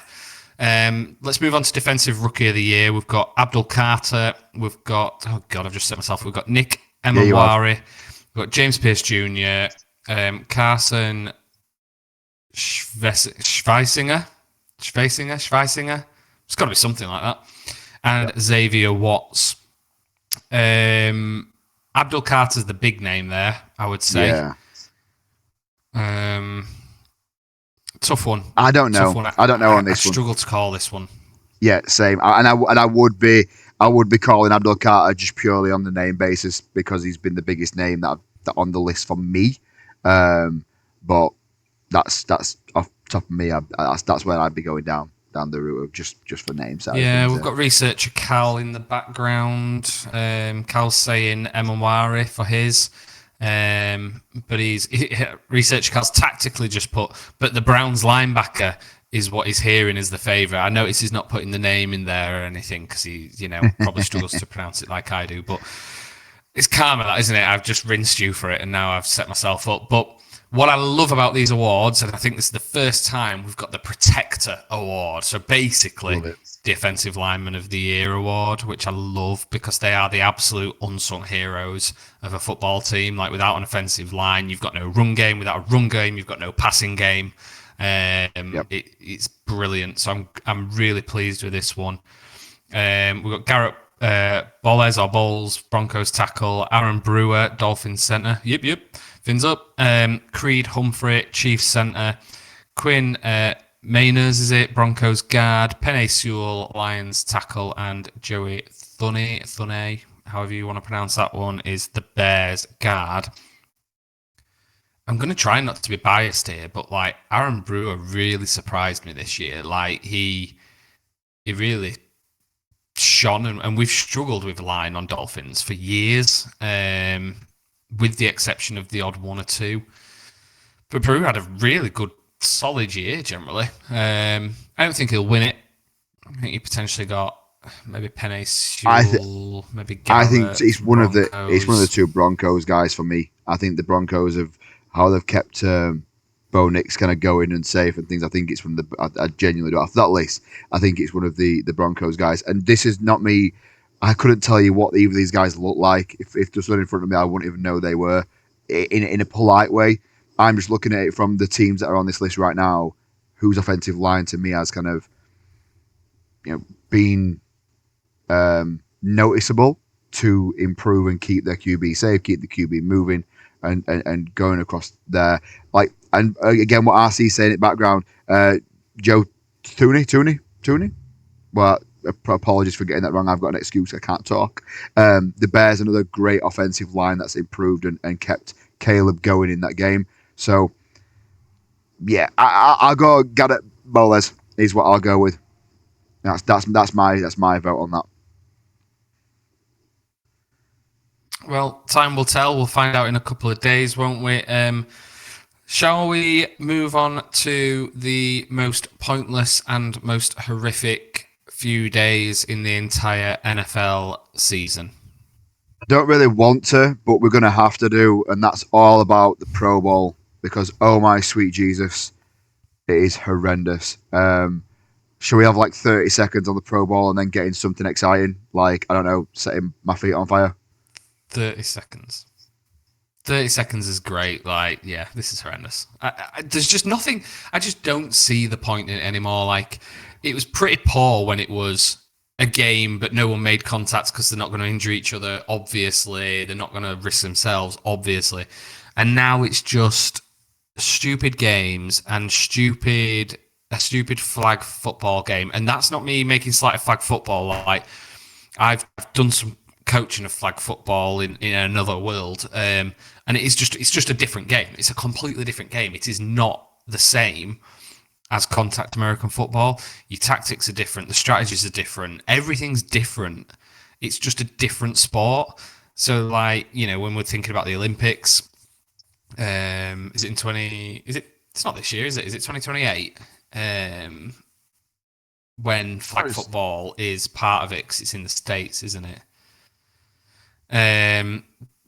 Let's move on to Defensive Rookie of the Year. We've got Abdul Carter. We've got, oh God, I've just set myself. We've got Nick Emawari. We've got James Pierce Jr., Carson Schweisinger. It's got to be something like that. And Xavier Watts. Abdul Carter's the big name there, I would say. Yeah. Tough one. I don't know. I don't know on this one. I one. struggle to call this one. Yeah, same. I would be calling Abdul Carter just purely on the name basis because he's been the biggest name that on the list for me. But that's off the top of me. That's where I'd be going down the route of just for names. Yeah, we've got researcher Cal in the background. Cal's saying Emawari for his. But researcher Cal's tactically just put, but the Browns linebacker is what he's hearing is the favourite. I notice he's not putting the name in there or anything because he, probably struggles to pronounce it like I do. But it's karma, that, isn't it? I've just rinsed you for it and now I've set myself up. But what I love about these awards, and I think this is the first time we've got the Protector Award. So basically, the Offensive Lineman of the Year award, which I love because they are the absolute unsung heroes of a football team. Like without an offensive line, you've got no run game. Without a run game, you've got no passing game. It's brilliant. So I'm really pleased with this one. We've got Garrett Bollez or Bowles, Broncos tackle, Aaron Brewer, Dolphins center. Yep. Fins up. Creed Humphrey, Chiefs center. Quinn Mainers, is it? Broncos guard. Penei Sewell, Lions tackle. And Joey Thune, however you want to pronounce that one, is the Bears guard. I'm going to try not to be biased here, but like Aaron Brewer really surprised me this year. Like he really shone, and we've struggled with line on Dolphins for years. With the exception of the odd one or two. But Brewer had a really good, solid year generally. I don't think he'll win it. I think he potentially got maybe Penei Sewell, maybe Garrett. I think it's one of the two Broncos guys for me. I think the Broncos have how they've kept Bo Nix kind of going and safe and things. I think it's from I genuinely do. After that list, I think it's one of the Broncos guys. And this is not me. I couldn't tell you what either of these guys look like. If just stood in front of me, I wouldn't even know they were. In a polite way, I'm just looking at it from the teams that are on this list right now, whose offensive line to me has kind of, been noticeable to improve and keep their QB safe, keep the QB moving and going across there. Like, and again, what RC's saying in the background, Joe Tooney. Well, apologies for getting that wrong. I've got an excuse. I can't talk. The Bears, another great offensive line that's improved and kept Caleb going in that game. So, yeah, I'll go Garrett Bowles is what I'll go with. That's my vote on that. Well, time will tell. We'll find out in a couple of days, won't we? Shall we move on to the most pointless and most horrific few days in the entire NFL season? I don't really want to, but we're going to have to do, and that's all about the Pro Bowl because, oh my sweet Jesus, it is horrendous. Shall we have like 30 seconds on the Pro Bowl and then get in something exciting? Like, I don't know, setting my feet on fire? 30 seconds. 30 seconds is great. Like, yeah, this is horrendous. There's just nothing. I just don't see the point in it anymore. Like, it was pretty poor when it was a game, but no one made contact because they're not going to injure each other, obviously. They're not going to risk themselves, obviously. And now it's just stupid games and a stupid flag football game. And that's not me making slight of flag football. Like, I've done some coaching of flag football in another world, and it's just a different game. It's a completely different game. It is not the same as contact American football. Your tactics are different. The strategies are different. Everything's different. It's just a different sport. So, like, when we're thinking about the Olympics, is it in 20? Is it? It's not this year, is it? Is it 2028? When flag football is part of it, because it's in the States, isn't it?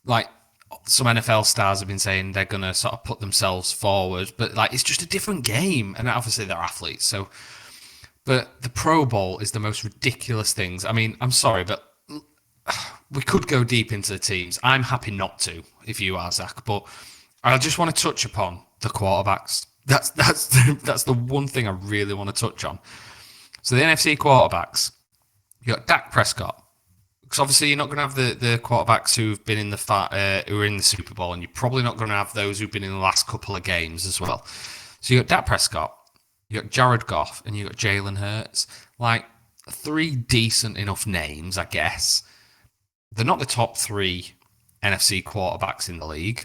Like, some NFL stars have been saying they're going to sort of put themselves forward, but like, it's just a different game, and obviously they're athletes. So, but the Pro Bowl is the most ridiculous things. I mean, I'm sorry, but we could go deep into the teams. I'm happy not to, if you are, Zach, but I just want to touch upon the quarterbacks. That's the one thing I really want to touch on. So the NFC quarterbacks, you got Dak Prescott. Because obviously you're not going to have the quarterbacks who've been in who are in the Super Bowl, and you're probably not going to have those who've been in the last couple of games as well. So you got Dak Prescott, you got Jared Goff, and you got Jalen Hurts. Like, 3 decent enough names, I guess. They're not the top 3 NFC quarterbacks in the league.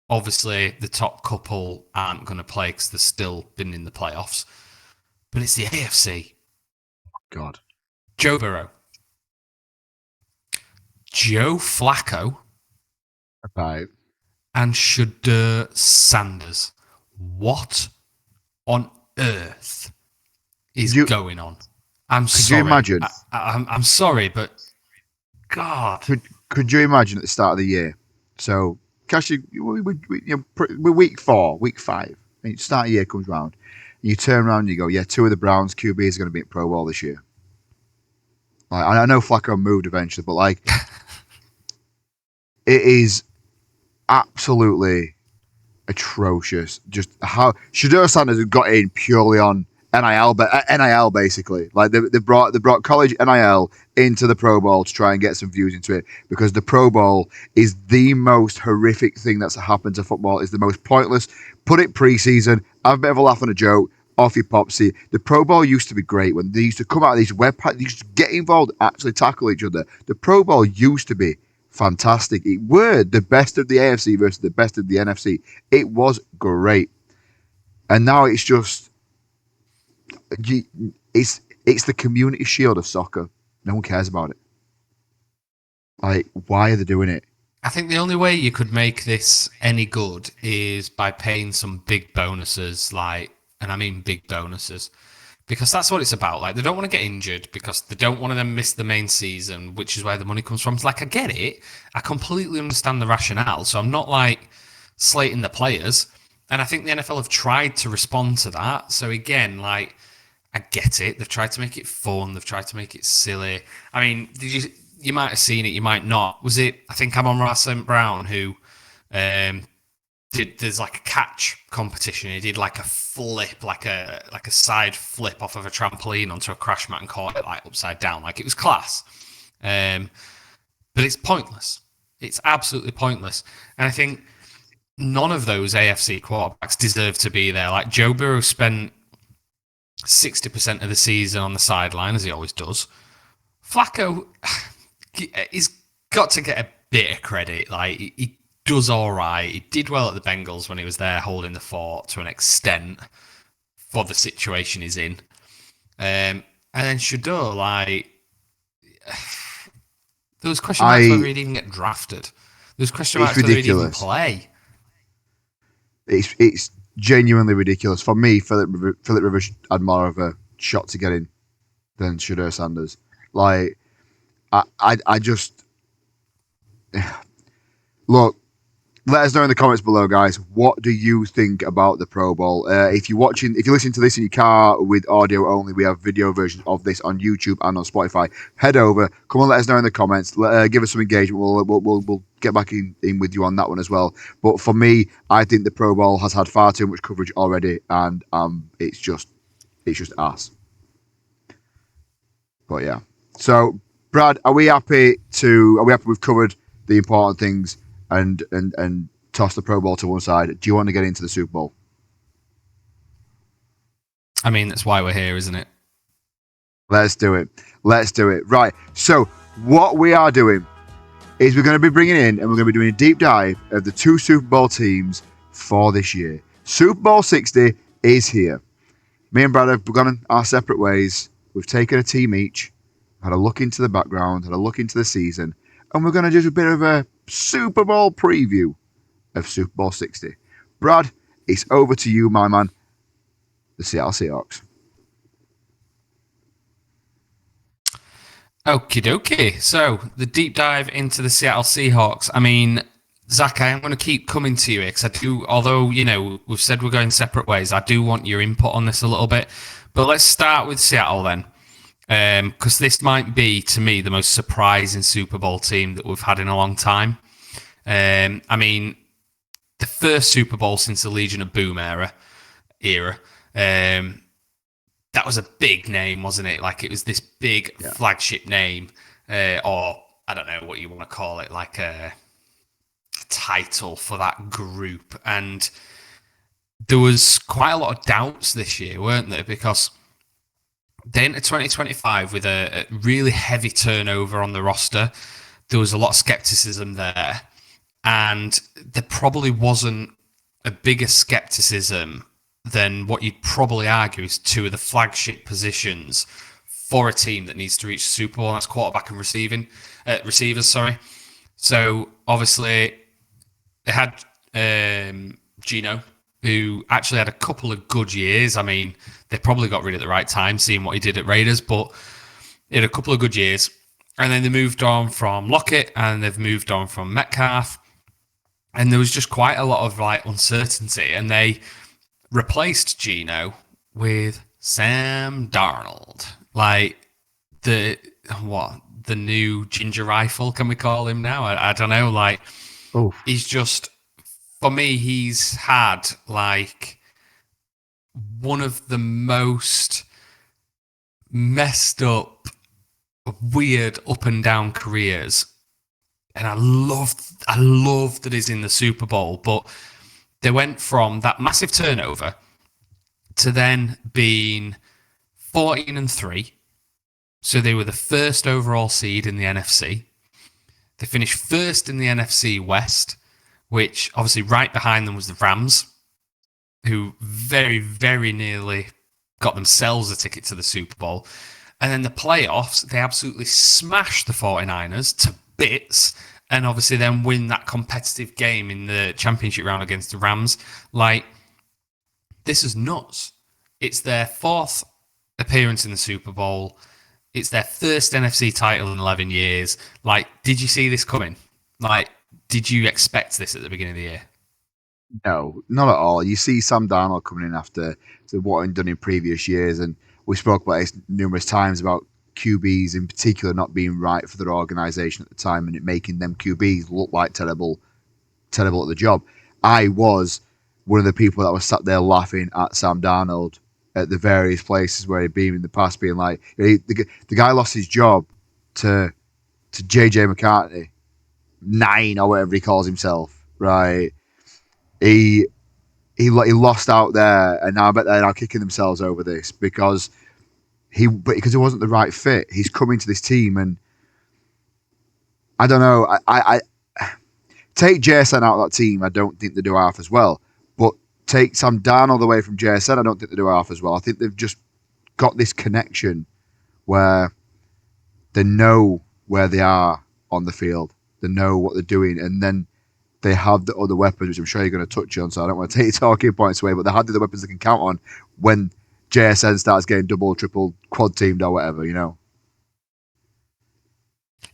Obviously, the top couple aren't going to play because they've still been in the playoffs. But it's the AFC. God. Joe Burrow. Joe Flacco, Right, and Shedeur Sanders. What on earth is going on? I'm sorry. Could you imagine? I'm sorry, but God. Could you imagine at the start of the year? So, actually, we're week 4, week 5, and the start of the year comes round. And you turn around and you go, yeah, 2 of the Browns QBs are going to be at Pro Bowl this year. Like, I know Flacco moved eventually, but like, it is absolutely atrocious. Just how Shedeur Sanders has got in purely on NIL basically. Like they brought college NIL into the Pro Bowl to try and get some views into it, because the Pro Bowl is the most horrific thing that's happened to football. It's the most pointless. Put it preseason, have a bit of a laugh and a joke. Off your popsy. The Pro Bowl used to be great when they used to come out of these websites, they used to get involved, actually tackle each other. The Pro Bowl used to be fantastic. It were the best of the AFC versus the best of the NFC. It was great. And now it's just, it's the community shield of soccer. No one cares about it. Like, why are they doing it? I think the only way you could make this any good is by paying some big bonuses, and I mean big bonuses, because that's what it's about. Like, they don't want to get injured because they don't want to then miss the main season, which is where the money comes from. It's like, I get it. I completely understand the rationale. So I'm not like slating the players. And I think the NFL have tried to respond to that. So again, like, I get it. They've tried to make it fun. They've tried to make it silly. I mean, you might have seen it, you might not. Was it, I think I'm on Ross Brown, who there's like a catch competition. He did like a flip, like a side flip off of a trampoline onto a crash mat and caught it like upside down. Like, it was class. But it's pointless. It's absolutely pointless. And I think none of those AFC quarterbacks deserve to be there. Like, Joe Burrow spent 60% of the season on the sideline, as he always does. Flacco, he's got to get a bit of credit. Like, he does all right. He did well at the Bengals when he was there holding the fort to an extent for the situation he's in. And then Shador, like, there was question marks whether he'd even get drafted. There was question marks whether he'd even play. It's genuinely ridiculous. For me, Philip Rivers had more of a shot to get in than Shador Sanders. Like, I just look. Let us know in the comments below, guys. What do you think about the Pro Bowl? If you're listening to this in your car with audio only, we have video versions of this on YouTube and on Spotify. Head over, come on, let us know in the comments. Give us some engagement. We'll get back in with you on that one as well. But for me, I think the Pro Bowl has had far too much coverage already, and it's just ass. But yeah. So, Brad, are we happy we've covered the important things and toss the Pro Bowl to one side? Do you want to get into the Super Bowl? I mean, that's why we're here, isn't it? Let's do it. Right. So what we are doing is we're going to be bringing in and we're going to be doing a deep dive of the 2 Super Bowl teams for this year. Super Bowl 60 is here. Me and Brad have gone our separate ways. We've taken a team each, had a look into the background, had a look into the season, and we're going to do a bit of a Super Bowl preview of Super Bowl 60. Brad, it's over to you, my man. The Seattle Seahawks. Okie dokie. So, the deep dive into the Seattle Seahawks. I mean, Zach, I am going to keep coming to you because I do, although, you know, we've said we're going separate ways, I do want your input on this a little bit. But let's start with Seattle then. Because this might be, to me, the most surprising Super Bowl team that we've had in a long time. I mean, the first Super Bowl since the Legion of Boom era, that was a big name, wasn't it? Like, it was this big flagship name, or I don't know what you want to call it, like a title for that group. And there was quite a lot of doubts this year, weren't there? Because they entered 2025 with a really heavy turnover on the roster. There was a lot of skepticism there. And there probably wasn't a bigger skepticism than what you'd probably argue is 2 of the flagship positions for a team that needs to reach the Super Bowl. And that's quarterback and receivers. So obviously they had Geno, who actually had a couple of good years. I mean, they probably got rid at the right time, seeing what he did at Raiders, but he had a couple of good years. And then they moved on from Lockett, and they've moved on from Metcalf. And there was just quite a lot of like uncertainty. And they replaced Geno with Sam Darnold. Like the new ginger rifle, can we call him now? I don't know. Like, he's just, for me, he's had like one of the most messed up, weird up and down careers. And I love that he's in the Super Bowl, but they went from that massive turnover to then being 14-3. So they were the first overall seed in the NFC. They finished first in the NFC West, which obviously right behind them was the Rams, who very, very nearly got themselves a ticket to the Super Bowl. And then the playoffs, they absolutely smashed the 49ers to bits, and obviously then win that competitive game in the championship round against the Rams. Like, this is nuts. It's their 4th appearance in the Super Bowl. It's their first NFC title in 11 years. Like, did you see this coming? Like, did you expect this at the beginning of the year? No, not at all. You see Sam Darnold coming in after what he'd done in previous years, and we spoke about this numerous times about QBs in particular not being right for their organisation at the time, and it making them QBs look like terrible at the job. I was one of the people that was sat there laughing at Sam Darnold at the various places where he'd been in the past, being like, the guy lost his job to JJ McCartney, 9 or whatever he calls himself, right? He he lost out there, and now I bet they're now kicking themselves over this because he wasn't the right fit. He's coming to this team, and I don't know. I take JSN out of that team. I don't think they do half as well. But take Sam Darnold away from JSN. I don't think they do half as well. I think they've just got this connection where they know where they are on the field. They know what they're doing, and then they have the other weapons, which I'm sure you're going to touch on. So I don't want to take your talking points away, but they have the other weapons they can count on when JSN starts getting double, triple, quad teamed or whatever.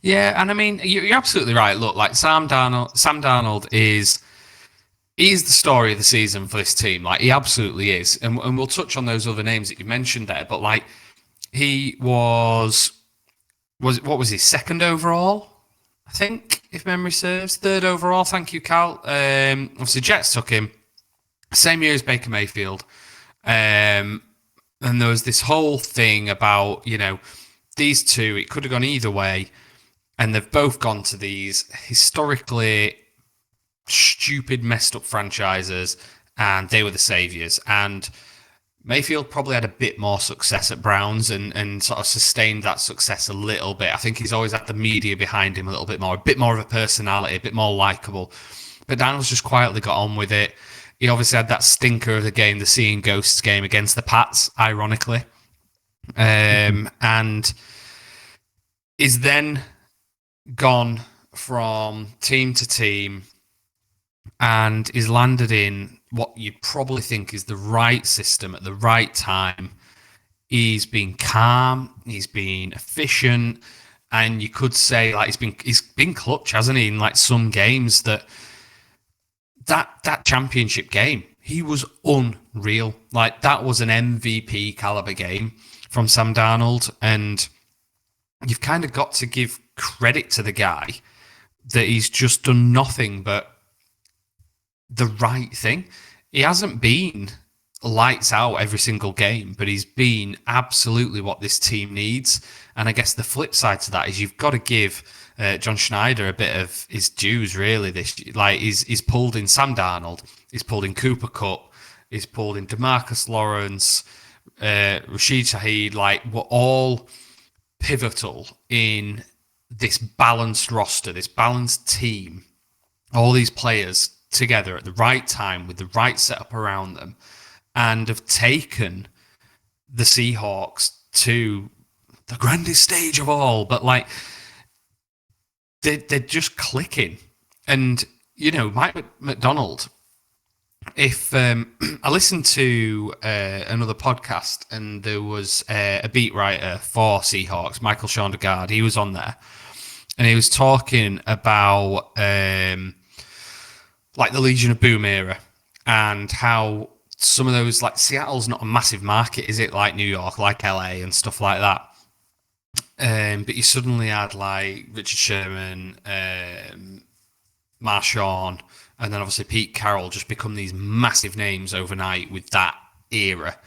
Yeah, and I mean, you're absolutely right. Look, like Sam Darnold is the story of the season for this team. Like, he absolutely is. And we'll touch on those other names that you mentioned there. But, like, he was what was he, second overall? I think, if memory serves. Third overall. Thank you, Cal. Obviously, Jets took him. Same year as Baker Mayfield. And there was this whole thing about, these two, it could have gone either way. And they've both gone to these historically stupid, messed up franchises, and they were the saviors. And Mayfield probably had a bit more success at Browns and sort of sustained that success a little bit. I think he's always had the media behind him a little bit more of a personality, a bit more likable. But Daniels just quietly got on with it. He obviously had that stinker of the game, the Seeing Ghosts game against the Pats, ironically. And is then gone from team to team and is landed in what you'd probably think is the right system at the right time. He's been calm, he's been efficient, and you could say like he's been clutch, hasn't he? In like some games that championship game, he was unreal. Like, that was an MVP caliber game from Sam Darnold, and you've kind of got to give credit to the guy that he's just done nothing but the right thing. He hasn't been lights out every single game, but he's been absolutely what this team needs. And I guess the flip side to that is you've got to give John Schneider a bit of his dues, really. He's pulled in Sam Darnold, he's pulled in Cooper Kupp, he's pulled in DeMarcus Lawrence, Rashid Shaheed. Like, we're all pivotal in this balanced roster, this balanced team, all these players together at the right time with the right setup around them, and have taken the Seahawks to the grandest stage of all. But like, they're just clicking. And Mike McDonald, if I listened to another podcast, and there was a beat writer for Seahawks, Michael Shondegard, he was on there, and he was talking about like the Legion of Boom era, and how some of those, like, Seattle's not a massive market, is it? Like New York, like LA and stuff like that. But you suddenly had like Richard Sherman, Marshawn, and then obviously Pete Carroll just become these massive names overnight with that era.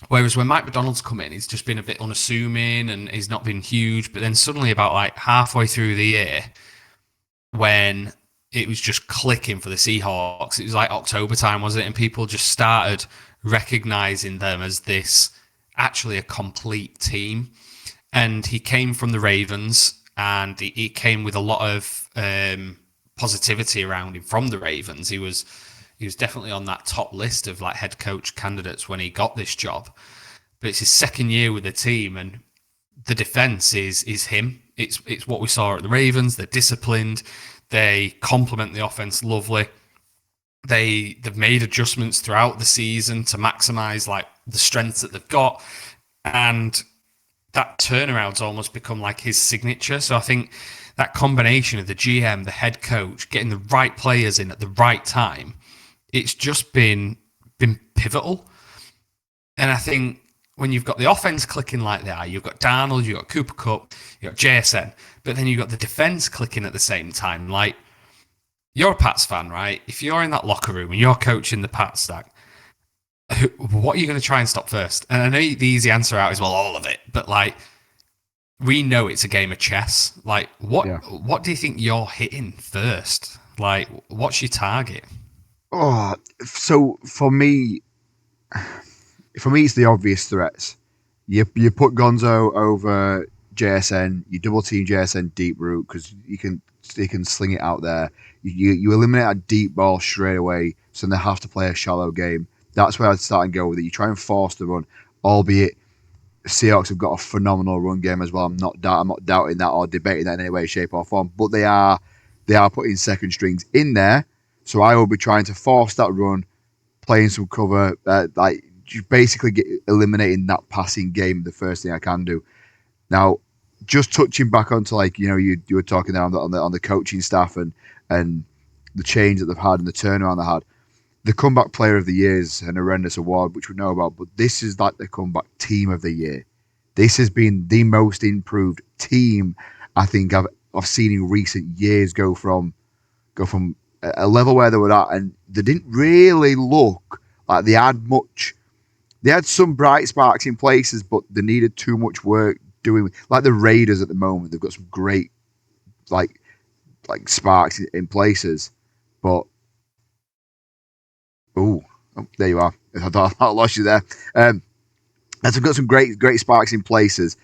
Whereas when Mike McDonald's come in, he's just been a bit unassuming and he's not been huge. But then suddenly, about like halfway through the year, when it was just clicking for the Seahawks, it was like October time, wasn't it? And people just started recognizing them as this actually a complete team. And he came from the Ravens, and he came with a lot of positivity around him from the Ravens. He was definitely on that top list of like head coach candidates when he got this job. But it's his second year with the team, and the defense is him. It's what we saw at the Ravens. They're disciplined. They complement the offense lovely. They've made adjustments throughout the season to maximize like the strengths that they've got, and that turnaround's almost become like his signature. So I think that combination of the GM, the head coach, getting the right players in at the right time, it's just been pivotal. And I think when you've got the offense clicking like they are, you've got Darnold, you've got Cooper Kupp, you've got JSN, but then you've got the defense clicking at the same time. Like, you're a Pats fan, right? If you're in that locker room and you're coaching the Pats stack, what are you going to try and stop first? And I know the easy answer out is, well, all of it. But, like, we know it's a game of chess. Like, what do you think you're hitting first? Like, what's your target? Oh, so for me, it's the obvious threats. You put Gonzo over JSN, you double team JSN deep route because you can sling it out there. You eliminate a deep ball straight away, so they have to play a shallow game. That's where I'd start and go with it. You try and force the run, albeit Seahawks have got a phenomenal run game as well. I'm not doubting that or debating that in any way, shape, or form. But they are putting second strings in there, so I will be trying to force that run, playing some cover, basically eliminating that passing game. The first thing I can do. Now, just touching back onto you were talking there on the coaching staff and the change that they've had and the turnaround they had. The comeback player of the year is an horrendous award, which we know about, but this is like the comeback team of the year. This has been the most improved team I think I've seen in recent years go from a level where they were at, and they didn't really look like they had much. They had some bright sparks in places, but they needed too much work doing. Like the Raiders at the moment, they've got some great like sparks in places, but oh, there you are. I lost you there. And they've got some great sparks in places,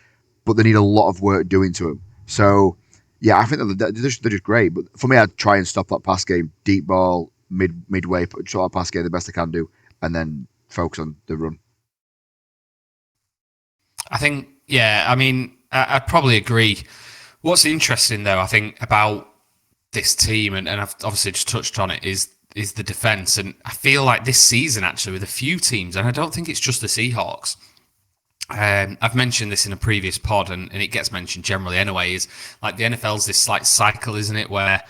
but they need a lot of work doing to them. So, yeah, I think they're just great. But for me, I'd try and stop that pass game, deep ball, midway, sort of pass game the best I can do, and then focus on the run. I think, yeah, I mean, I'd probably agree. What's interesting, though, I think, about this team, and I've obviously just touched on it, is the defense. And I feel like this season, actually, with a few teams, and I don't think it's just the Seahawks. I've mentioned this in a previous pod, and it gets mentioned generally anyway, is like the NFL's this like cycle, isn't it, where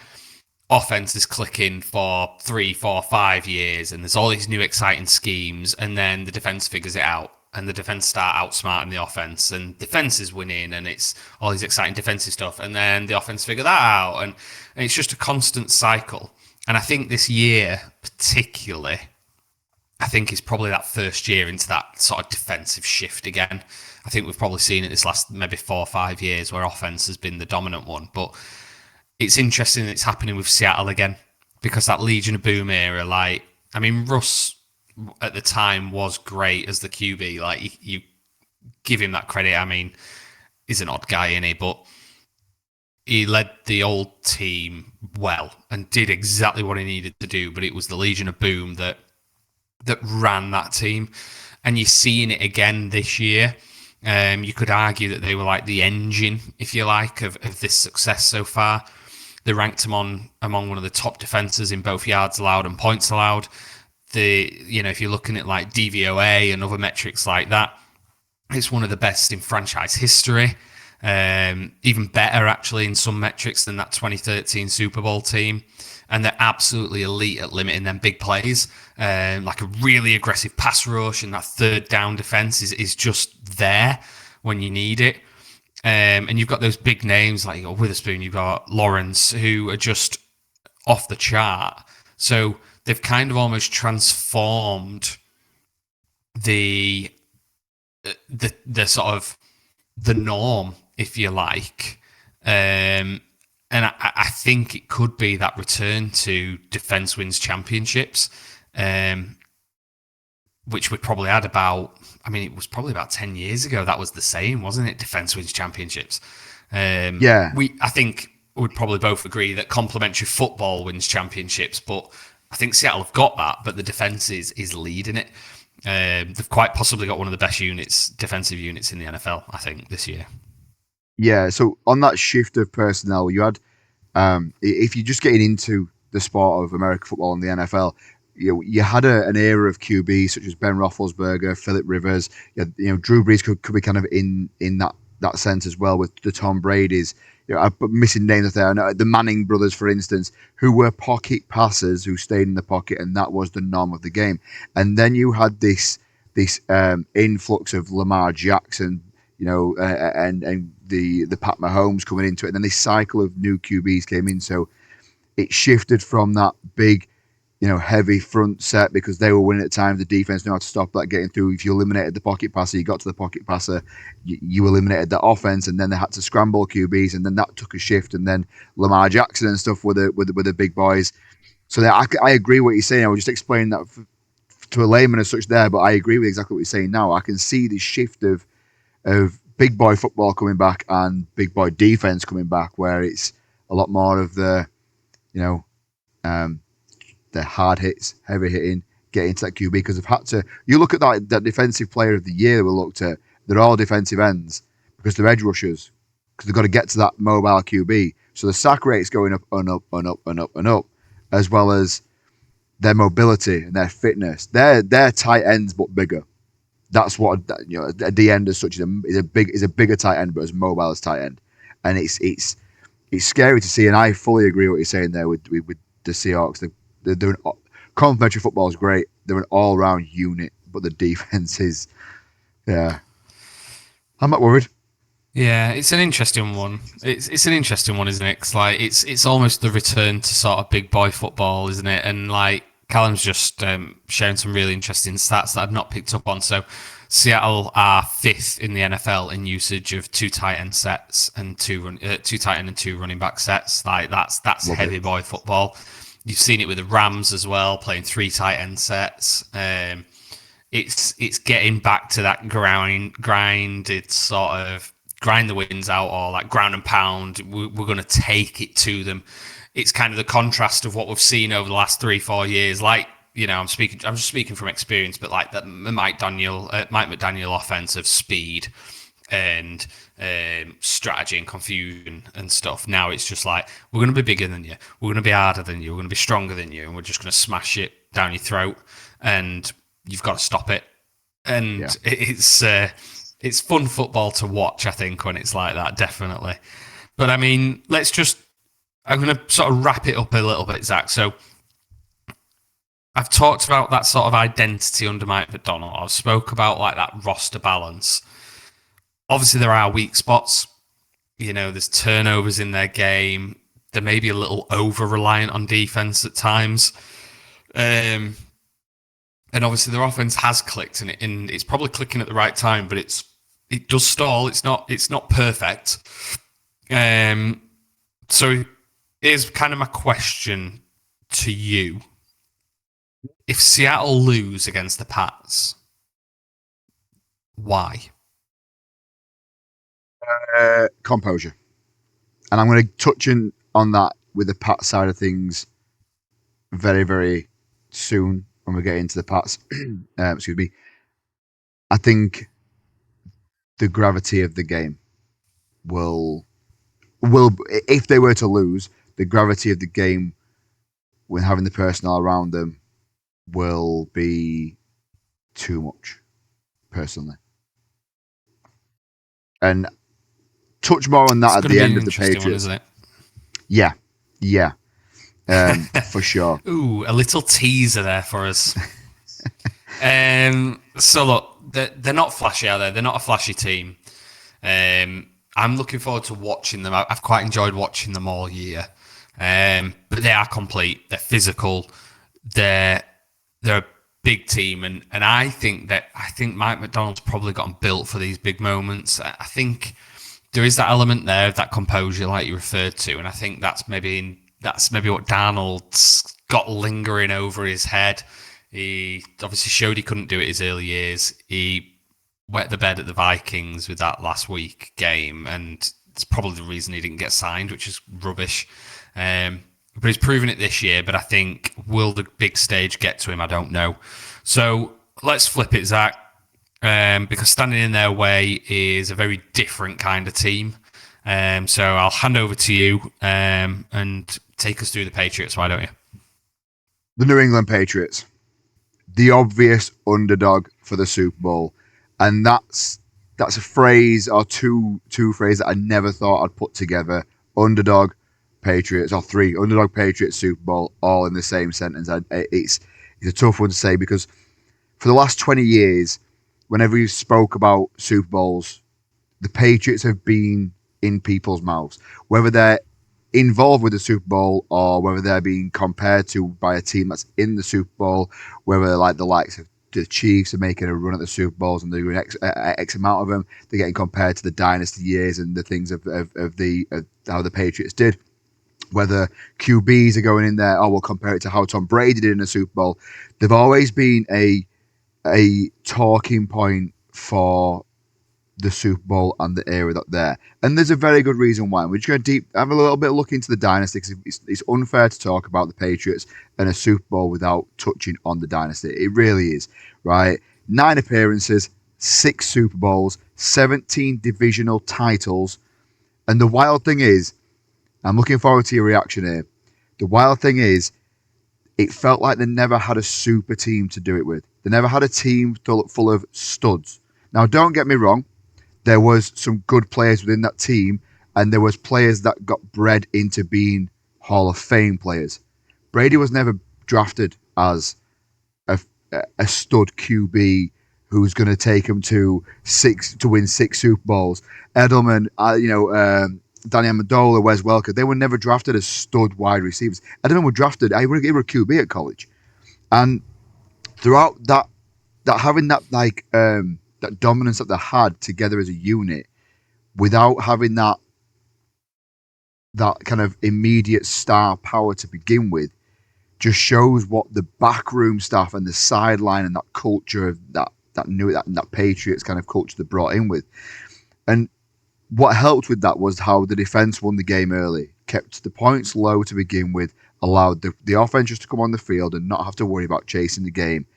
offense is clicking for 3, 4, 5 years, and there's all these new exciting schemes, and then the defense figures it out, and the defense start outsmarting the offense, and defense is winning, and it's all these exciting defensive stuff, and then the offense figure that out, and it's just a constant cycle. And I think this year, particularly, I think is probably that first year into that sort of defensive shift again. I think we've probably seen it this last maybe 4 or 5 years where offense has been the dominant one. But it's interesting that it's happening with Seattle again, because that Legion of Boom era, like, I mean, Russ at the time was great as the QB. Like, you give him that credit. I mean, he's an odd guy, innit? But he led the old team well and did exactly what he needed to do. But it was the Legion of Boom that ran that team. And you're seeing it again this year. You could argue that they were like the engine, if you like, of this success so far. They ranked him among one of the top defenses in both yards allowed and points allowed. If you're looking at like DVOA and other metrics like that, it's one of the best in franchise history. Even better, actually, in some metrics than that 2013 Super Bowl team. And they're absolutely elite at limiting them big plays. Like a really aggressive pass rush, and that third down defense is just there when you need it. And you've got those big names like Witherspoon, you've got Lawrence, who are just off the chart. So they've kind of almost transformed the sort of the norm, if you like. And I think it could be that return to defense wins championships, which we probably had about, it was probably about 10 years ago. That was the same, wasn't it? Defense wins championships. Yeah. I think we'd probably both agree that complementary football wins championships, but I think Seattle have got that, but the defense is leading it. They've quite possibly got one of the best defensive units in the NFL, I think, this year. Yeah, so on that shift of personnel, you had, if you're just getting into the sport of American football and the NFL, you had an era of QBs such as Ben Roethlisberger, Phillip Rivers. Drew Brees could be kind of in that that sense as well with the Tom Brady's. I'm missing names there. I know the Manning brothers, for instance, who were pocket passers who stayed in the pocket, and that was the norm of the game. And then you had this influx of Lamar Jackson, and the Pat Mahomes coming into it. And then this cycle of new QBs came in, so it shifted from that big, heavy front set because they were winning at times. The defense knew how to stop that getting through. If you eliminated the pocket passer, you got to the pocket passer, you eliminated the offense, and then they had to scramble QBs, and then that took a shift. And then Lamar Jackson and stuff with the big boys. So I agree with what you're saying. I was just explaining that to a layman as such there, but I agree with exactly what you're saying now. I can see the shift of big boy football coming back and big boy defense coming back, where it's a lot more of the hard hits, heavy hitting, getting to that QB because they've had to. You look at that defensive player of the year we looked at, they're all defensive ends because they're edge rushers because they've got to get to that mobile QB. So the sack rate's going up and up and up and up and up, as well as their mobility and their fitness. They're tight ends but bigger. That's what the end as such is a bigger tight end but as mobile as tight end, and it's scary to see. And I fully agree with what you're saying there with the Seahawks. They're doing complementary football is great. They're an all round unit, but the defense is, I'm not worried. Yeah, it's an interesting one. It's an interesting one, isn't it? 'Cause, like it's almost the return to sort of big boy football, isn't it? And like Callum's just sharing some really interesting stats that I've not picked up on. So Seattle are 5th in the NFL in usage of 2 tight end sets and 2 tight end and 2 running back sets. Like that's Love heavy it. boy football. You've seen it with the Rams as well, playing 3 tight end sets. It's getting back to that grinded sort of grind the wins out, or like ground and pound. We're going to take it to them. It's kind of the contrast of what we've seen over the last 3-4 years. Like, I'm just speaking from experience, but like that Mike McDaniel offense of speed and strategy and confusion and stuff. Now it's just like, we're going to be bigger than you, we're going to be harder than you, we're going to be stronger than you, and we're just going to smash it down your throat, and you've got to stop it. And it's fun football to watch, I think, when it's like that, definitely. But I mean, I'm going to sort of wrap it up a little bit, Zach. So I've talked about that sort of identity under Mike McDonald. I've spoke about like that roster balance. Obviously, there are weak spots. There's turnovers in their game. They may be a little over-reliant on defense at times. And obviously, their offense has clicked, and it's probably clicking at the right time, but it does stall. It's not perfect. So here's kind of my question to you. If Seattle lose against the Pats, why? Composure. And I'm going to touch on that with the Pat side of things very, very soon when we get into the Pats. Excuse me. I think the gravity of the game will, if they were to lose, the gravity of the game when having the personnel around them will be too much, personally. And touch more on that at the end of the Patriots. One, isn't it? Yeah. For sure. Ooh, a little teaser there for us. So look, they're not flashy, are they? They're not a flashy team. I'm looking forward to watching them. I've quite enjoyed watching them all year. But they are complete. They're physical. They're a big team, and I think Mike McDonald's probably gotten built for these big moments. I think there is that element there of that composure, like you referred to, and I think that's maybe what Darnold's got lingering over his head. He obviously showed he couldn't do it his early years. He wet the bed at the Vikings with that last week game, and it's probably the reason he didn't get signed, which is rubbish. But he's proven it this year. But I think, will the big stage get to him? I don't know. So let's flip it, Zach, because standing in their way is a very different kind of team. So I'll hand over to you and take us through the Patriots. Why don't you? The New England Patriots, the obvious underdog for the Super Bowl, and that's that's a phrase or two phrases that I never thought I'd put together. Underdog, Patriots, or three underdog, Patriots, Super Bowl, all in the same sentence. It's a tough one to say because for the last 20 years, whenever you spoke about Super Bowls, the Patriots have been in people's mouths, whether they're involved with the Super Bowl or whether they're being compared to by a team that's in the Super Bowl, whether like the likes of the Chiefs are making a run at the Super Bowls and they're doing X amount of them, they're getting compared to the dynasty years and the things of how the Patriots did. Whether QBs are going in there, oh, we'll compare it to how Tom Brady did in the Super Bowl. They've always been a talking point for the Super Bowl and the era that there. And there's a very good reason why. We're just going to have a little bit of look into the dynasty because it's unfair to talk about the Patriots and a Super Bowl without touching on the dynasty. It really is, right? 9 appearances, 6 Super Bowls, 17 divisional titles. And the wild thing is, I'm looking forward to your reaction here. The wild thing is, it felt like they never had a super team to do it with. They never had a team full of studs. Now, don't get me wrong. There was some good players within that team, and there was players that got bred into being Hall of Fame players. Brady was never drafted as a stud QB who's going to take him to win 6 Super Bowls. Edelman, Danny Amendola, Wes Welker, they were never drafted as stud wide receivers. Edelman were drafted, they were a QB at college. And throughout that having that that dominance that they had together as a unit, without having that kind of immediate star power to begin with, just shows what the backroom staff and the sideline and that culture of that Patriots kind of culture they brought in with. And what helped with that was how the defense won the game early, kept the points low to begin with, allowed the offense just to come on the field and not have to worry about chasing the game.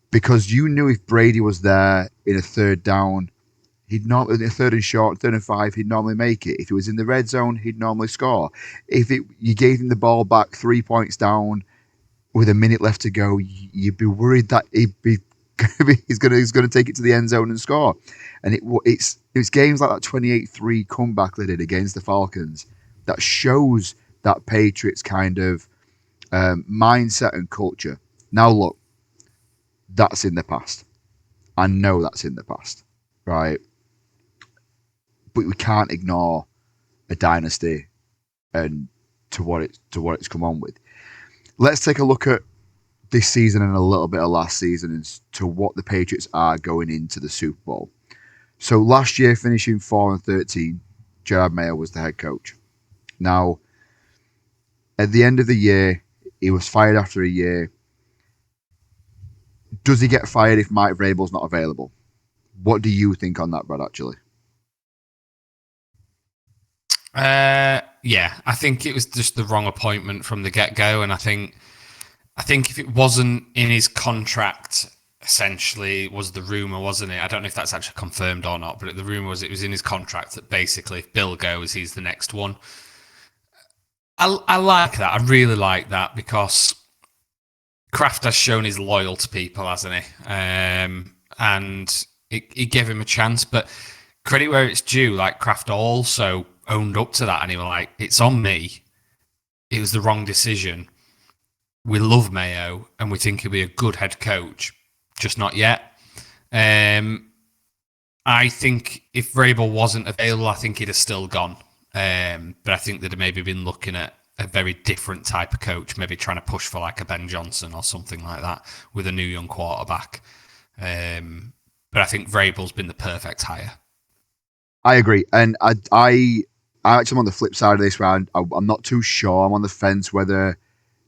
Because you knew if Brady was there in a third down, in a third and short, 3rd and 5, he'd normally make it. If he was in the red zone, he'd normally score. You gave him the ball back 3 points down with a minute left to go, you'd be worried that he's going to take it to the end zone and score. And it's games like that 28-3 comeback they did against the Falcons that shows that Patriots kind of mindset and culture. Now look, that's in the past. I know that's in the past, right? But we can't ignore a dynasty and to what it's come on with. Let's take a look at this season and a little bit of last season as to what the Patriots are going into the Super Bowl. So last year, finishing 4-13, Gerard Mayo was the head coach. Now, at the end of the year, he was fired after a year. Does he get fired if Mike Vrabel's not available? What do you think on that, Brad, actually? Yeah, I think it was just the wrong appointment from the get-go, and I think if it wasn't in his contract, essentially, was the rumour, wasn't it? I don't know if that's actually confirmed or not, but the rumour was it was in his contract that basically if Bill goes, he's the next one. I like that. I really like that because Kraft has shown he's loyal to people, hasn't he? And he gave him a chance, but credit where it's due, like Kraft also owned up to that and he was like, it's on me. It was the wrong decision. We love Mayo and we think he'll be a good head coach, just not yet. I think if Vrabel wasn't available, I think he'd have still gone. But I think they'd have maybe been looking at a very different type of coach, maybe trying to push for like a Ben Johnson or something like that with a new young quarterback. But I think Vrabel's been the perfect hire. I agree. And I actually am on the flip side of this round. I'm not too sure. I'm on the fence whether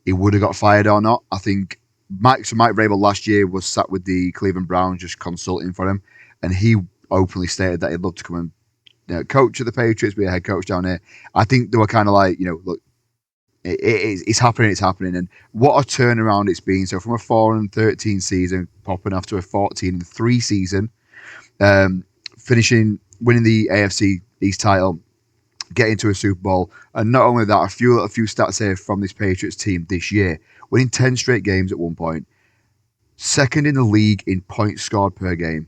he would have got fired or not. I think Mike Vrabel last year was sat with the Cleveland Browns just consulting for him, and he openly stated that he'd love to come and coach at the Patriots, be a head coach down here. I think they were kind of like, look, it's happening. And what a turnaround it's been. So from a 4-13 season, popping off to a 14-3 season, winning the AFC East title, getting to a Super Bowl. And not only that, a few stats here from this Patriots team this year. Winning 10 straight games at one point. Second in the league in points scored per game.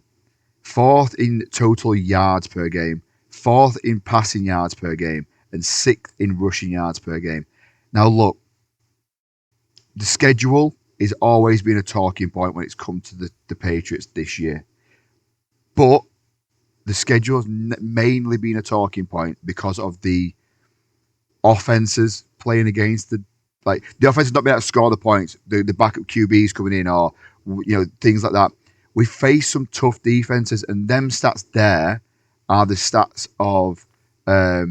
4th in total yards per game, 4th in passing yards per game, and 6th in rushing yards per game. Now, look, the schedule has always been a talking point when it's come to the Patriots this year. But the schedule has mainly been a talking point because of the offenses playing against the offense has not been able to score the points. The backup QBs coming in, or things like that. We face some tough defenses, and them stats there are the stats of. I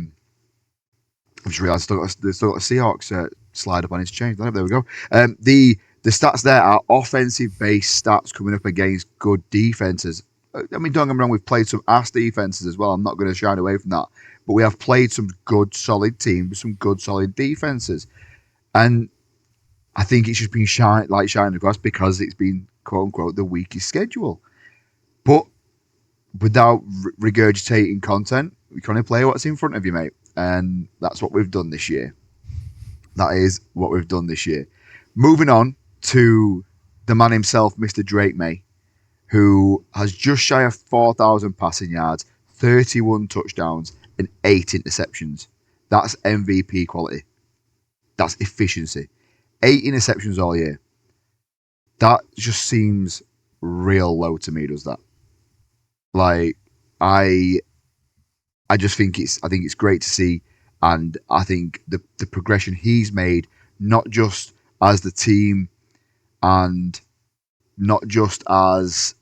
just realised they still got a Seahawks slide up on his chain. There we go. The stats there are offensive-based stats coming up against good defenses. I mean, don't get me wrong, we've played some ass defenses as well. I'm not going to shy away from that. But we have played some good, solid teams with some good, solid defenses. And I think it's just been shining across because it's been, quote-unquote, the weakest schedule. But without regurgitating content, we can only play what's in front of you, mate. And that's what we've done this year. That is what we've done this year. Moving on to the man himself, Mr. Drake May, who has just shy of 4,000 passing yards, 31 touchdowns, and 8 interceptions. That's MVP quality. That's efficiency. 8 interceptions all year. That just seems real low to me, does that? I just think it's great to see, and I think the progression he's made, not just as the team and not just as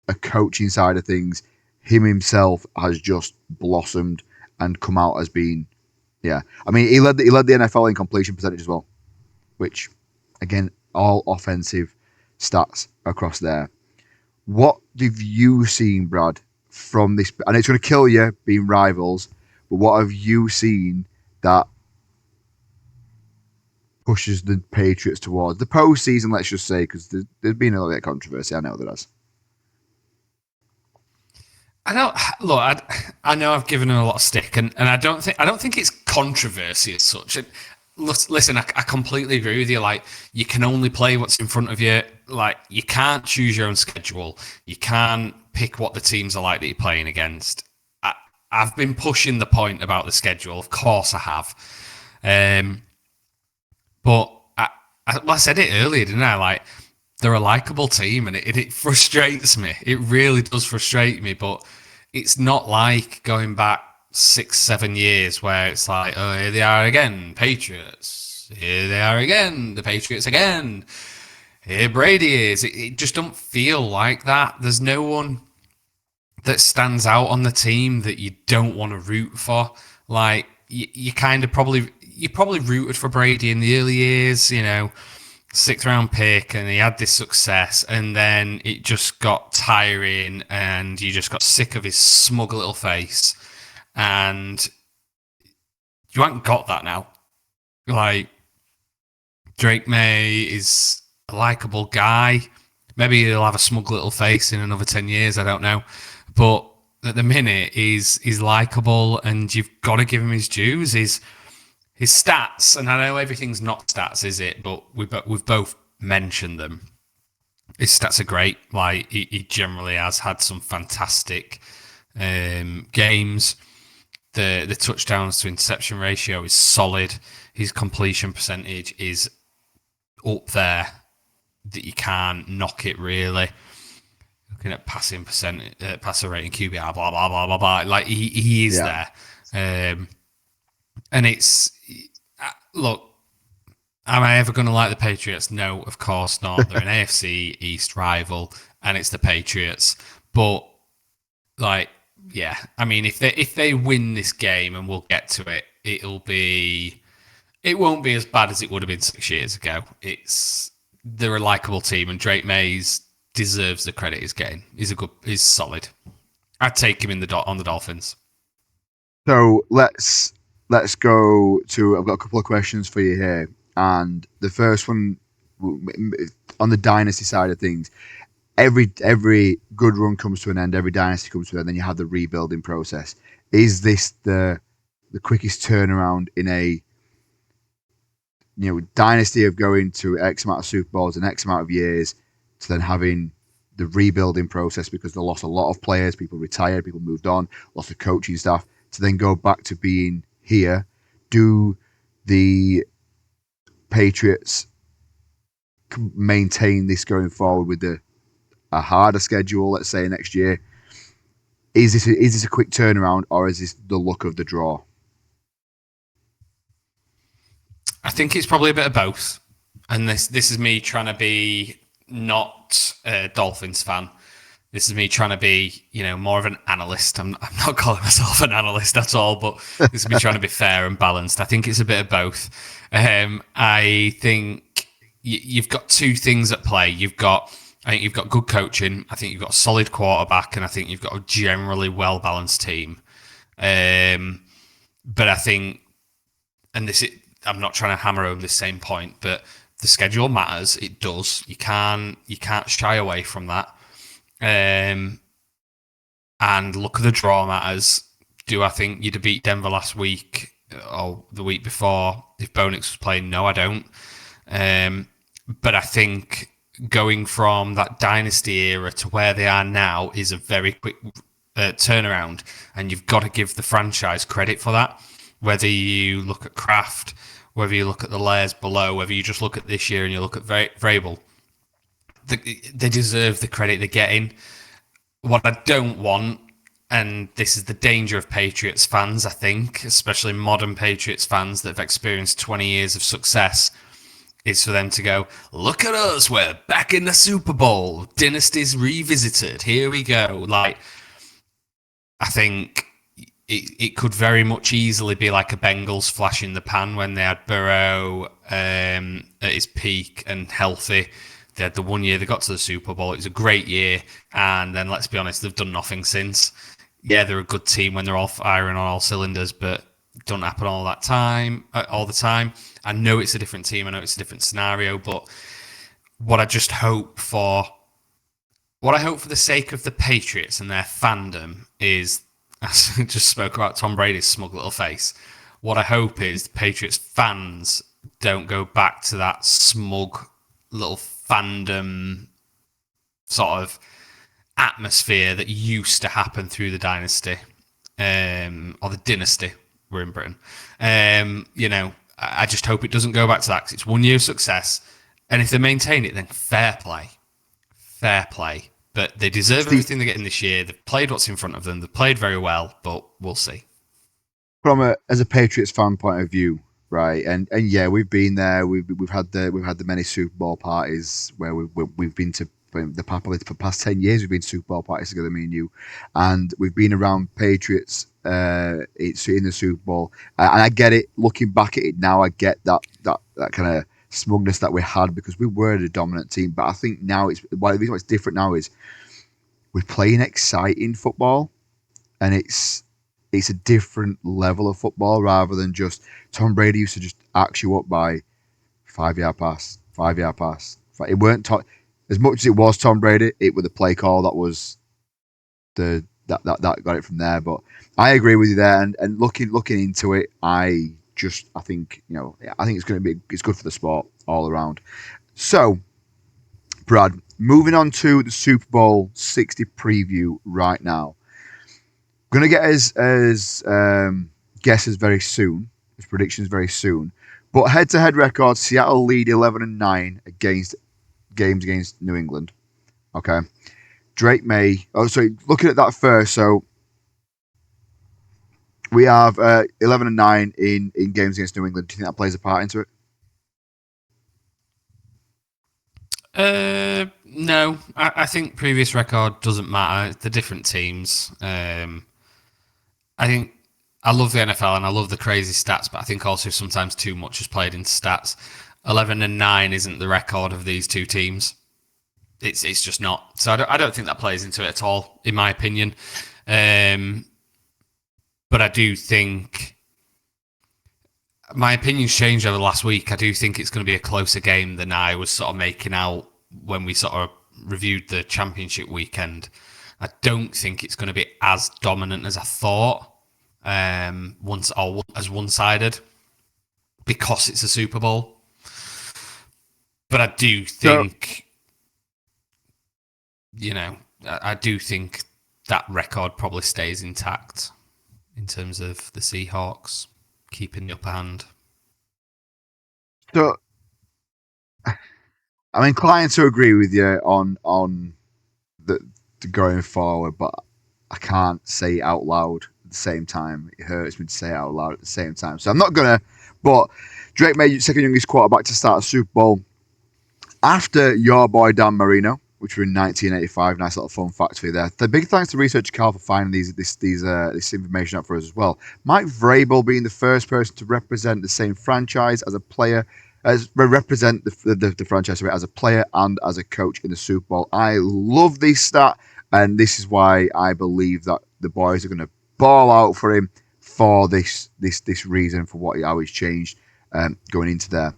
a coaching side of things, him himself has just blossomed and come out as being, yeah. I mean, he led the NFL in completion percentage as well, which, again, all offensive stats across there. What have you seen, Brad, from this? And it's going to kill you being rivals, but what have you seen that pushes the Patriots towards the postseason, let's just say, because there's been a little bit of controversy. I know there has. I know I've given him a lot of stick, and I don't think it's controversy as such. And listen, I completely agree with you. Like, you can only play what's in front of you. Like, you can't choose your own schedule. You can't pick what the teams are like that you're playing against. I've been pushing the point about the schedule. Of course I have. But I said it earlier, didn't I? Like, they're a likable team, and it frustrates me. It really does frustrate me, but it's not like going back 6-7 years where it's like, oh, here they are again, Patriots. Here they are again, the Patriots again. Here Brady is. It just don't feel like that. There's no one that stands out on the team that you don't want to root for. Like, you probably rooted for Brady in the early years, 6th round pick, and he had this success, and then it just got tiring, and you just got sick of his smug little face, and you haven't got that now. Like, Drake May is a likable guy. Maybe he'll have a smug little face in another 10 years, I don't know. But at the minute, he's likable, and you've got to give him his dues. His stats, and I know everything's not stats, is it? But we've both mentioned them. His stats are great. Like, he generally has had some fantastic games. The touchdowns to interception ratio is solid. His completion percentage is up there, that you can't knock it really. Looking at passer rating, QBR, blah blah blah blah blah. Like, he is there, and it's look. Am I ever going to like the Patriots? No, of course not. They're an AFC East rival, and it's the Patriots. But, like, yeah, I mean, if they win this game, and we'll get to it, it won't be as bad as it would have been 6 years ago. They're a likable team, and Drake Mays deserves the credit he's getting. He's solid. I'd take him on the Dolphins. So let's go to. I've got a couple of questions for you here, and the first one on the dynasty side of things. Every good run comes to an end. Every dynasty comes to an end. Then you have the rebuilding process. Is this the quickest turnaround in a dynasty of going to X amount of Super Bowls and X amount of years to then having the rebuilding process because they lost a lot of players, people retired, people moved on, lots of coaching staff, to then go back to being here. Do the Patriots maintain this going forward with a harder schedule, let's say next year? Is this a quick turnaround, or is this the luck of the draw? I think it's probably a bit of both. And this is me trying to be not a Dolphins fan. This is me trying to be, more of an analyst. I'm not calling myself an analyst at all, but this is me trying to be fair and balanced. I think it's a bit of both. I think you've got two things at play. I think you've got good coaching. I think you've got a solid quarterback, and I think you've got a generally well-balanced team. But I think, I'm not trying to hammer home this same point, but the schedule matters. It does. You can't shy away from that. And look at the draw matters. Do I think you'd have beat Denver last week or the week before if Bollocks was playing? No, I don't. But I think going from that dynasty era to where they are now is a very quick turnaround, and you've got to give the franchise credit for that. Whether you look at Kraft, whether you look at the layers below, whether you just look at this year and you look at Vrabel, they deserve the credit they're getting. What I don't want, and this is the danger of Patriots fans, I think, especially modern Patriots fans that have experienced 20 years of success, is for them to go, look at us, we're back in the Super Bowl, dynasty's revisited, here we go. Like, I think it could very much easily be like a Bengals flash in the pan when they had Burrow at his peak and healthy. They had the 1 year they got to the Super Bowl. It was a great year. And then, let's be honest, they've done nothing since. Yeah, they're a good team when they're all firing on all cylinders, but it doesn't happen all the time. I know it's a different team. I know it's a different scenario. But what I hope for the sake of the Patriots and their fandom is, as I just spoke about Tom Brady's smug little face, what I hope is the Patriots fans don't go back to that smug little fandom sort of atmosphere that used to happen through the dynasty, or the dynasty. We're in Britain. I just hope it doesn't go back to that, because it's 1 year of success, and if they maintain it, then fair play. But they deserve everything they're getting this year. They've played what's in front of them. They've played very well, but we'll see. As a Patriots fan point of view, right? And yeah, we've been there. We've had the many Super Bowl parties where we've been to the past 10 years. We've been to Super Bowl parties together, me and you, and we've been around Patriots. It's in the Super Bowl, and I get it. Looking back at it now, I get that kind of smugness that we had because we were the dominant team. But I think now the reason why it's different now is we're playing exciting football, and it's a different level of football rather than just Tom Brady used to just axe you up by 5-yard pass. It weren't as much as it was Tom Brady. It was the play call that was that got it from there. But I agree with you there, and looking into it, I think it's good for the sport all around. So, Brad, moving on to the Super Bowl 60 preview right now. Gonna get his guesses very soon, his predictions very soon. But head-to-head record, Seattle lead 11-9 against games against New England. Okay, Drake May. Oh, sorry. Looking at that first, so we have 11-9 in games against New England. Do you think that plays a part into it? No, I think previous record doesn't matter. The different teams. I think I love the NFL and I love the crazy stats, but I think also sometimes too much is played into stats. 11-9 isn't the record of these two teams. It's just not. So I don't think that plays into it at all, in my opinion. But I do think my opinion's changed over the last week. I do think it's going to be a closer game than I was sort of making out when we sort of reviewed the championship weekend. I don't think it's going to be as dominant as I thought, as one-sided, because it's a Super Bowl. But I do think I do think that record probably stays intact in terms of the Seahawks keeping the upper hand. So I'm inclined to agree with you on the going forward, but I can't say it out loud at the same time. It hurts me to say it out loud at the same time. So I'm not gonna. But Drake made second youngest quarterback to start a Super Bowl after your boy Dan Marino, which were in 1985. Nice little fun fact for you there. The big thanks to researcher Cal for finding this information out for us as well. Mike Vrabel being the first person to represent the same franchise as a player, as represent the franchise as a player and as a coach in the Super Bowl. I love this stat, and this is why I believe that the boys are going to ball out for him for this reason, for how he's changed going into there.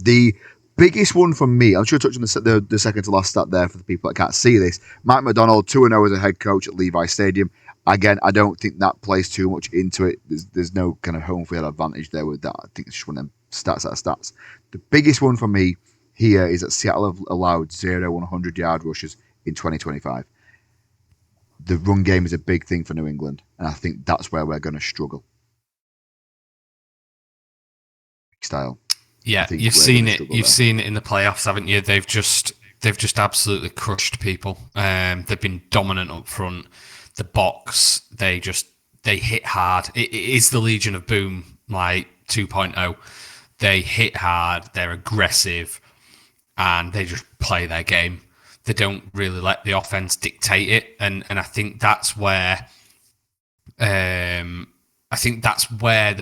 The biggest one for me, I'm sure touching the second to last stat there for the people that can't see this. Mike McDonald, 2-0 as a head coach at Levi Stadium. Again, I don't think that plays too much into it. There's no kind of home field advantage there with that. I think it's just one of them stats out of stats. The biggest one for me here is that Seattle have allowed 0 100-yard rushes in 2025. The run game is a big thing for New England, and I think that's where we're going to struggle. Style. Yeah, you've seen it. You've seen it in the playoffs, haven't you? They've just absolutely crushed people. They've been dominant up front. The box, they hit hard. It is the Legion of Boom, like 2.0. They hit hard. They're aggressive, and they just play their game. They don't really let the offense dictate it, and I think that's where the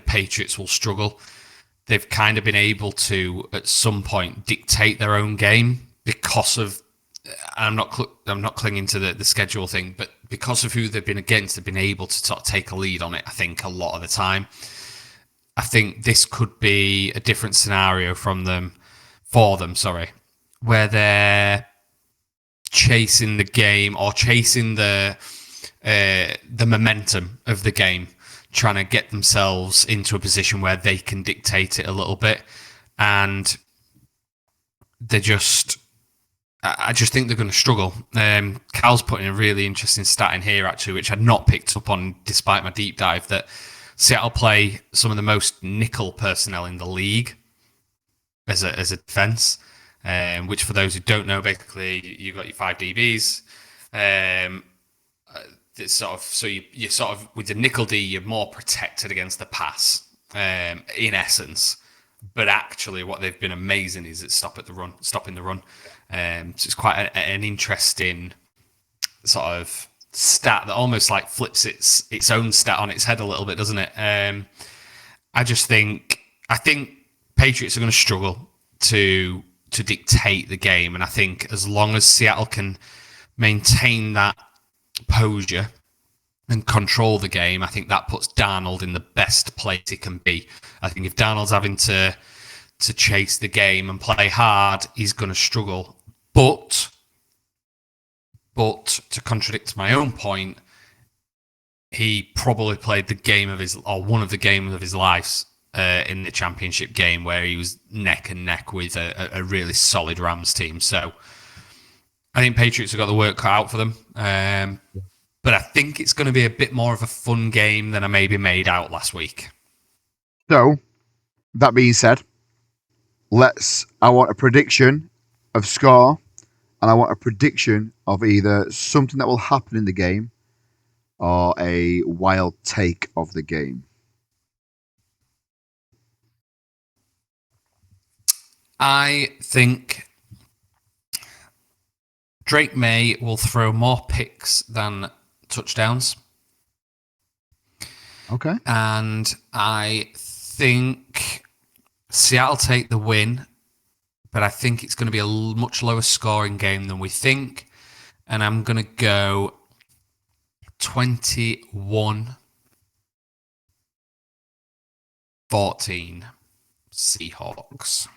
Patriots will struggle. They've kind of been able to, at some point, dictate their own game because of. I'm not clinging to the schedule thing, but because of who they've been against, they've been able to sort of take a lead on it. I think a lot of the time. I think this could be a different scenario for them, where they're chasing the game or chasing the momentum of the game, trying to get themselves into a position where they can dictate it a little bit, and I just think they're going to struggle. Cal's putting a really interesting stat in here, actually, which I'd not picked up on despite my deep dive, that Seattle play some of the most nickel personnel in the league as a defense, which for those who don't know, basically you've got your 5 DBs. It's so you sort of, with the nickel D, you're more protected against the pass, in essence. But actually, what they've been amazing is at stopping the run. So it's quite an interesting sort of stat that almost like flips its own stat on its head a little bit, doesn't it? I think Patriots are going to struggle to dictate the game, and I think as long as Seattle can maintain that posture and control the game, I think that puts Darnold in the best place he can be. I think if Darnold's having to chase the game and play hard, he's going to struggle. But to contradict my own point, he probably played one of the games of his life in the championship game, where he was neck and neck with a really solid Rams team. So I think Patriots have got the work cut out for them. But I think it's going to be a bit more of a fun game than I maybe made out last week. So, that being said, I want a prediction of score, and I want a prediction of either something that will happen in the game or a wild take of the game. I think Drake May will throw more picks than touchdowns. Okay. And I think Seattle take the win, but I think it's going to be a much lower scoring game than we think. And I'm going to go 21-14 Seahawks.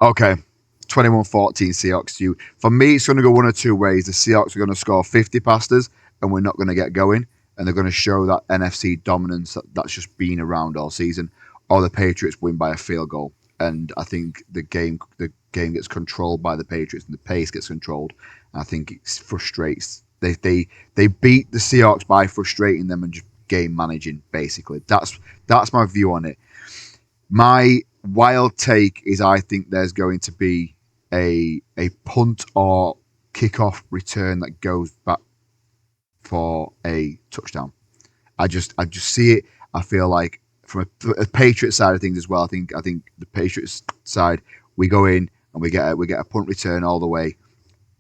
Okay. 21-14 Seahawks. For me, it's going to go one of two ways. The Seahawks are going to score 50 past us, and we're not going to get going. And they're going to show that NFC dominance that's just been around all season. Or the Patriots win by a field goal. and I think the game gets controlled by the Patriots, and the pace gets controlled. And I think it frustrates. They beat the Seahawks by frustrating them and just game managing. Basically, that's my view on it. My wild take is I think there's going to be a punt or kickoff return that goes back for a touchdown. I just see it. I feel like from a Patriots side of things as well. I think the Patriots side, we go in and we get a punt return all the way.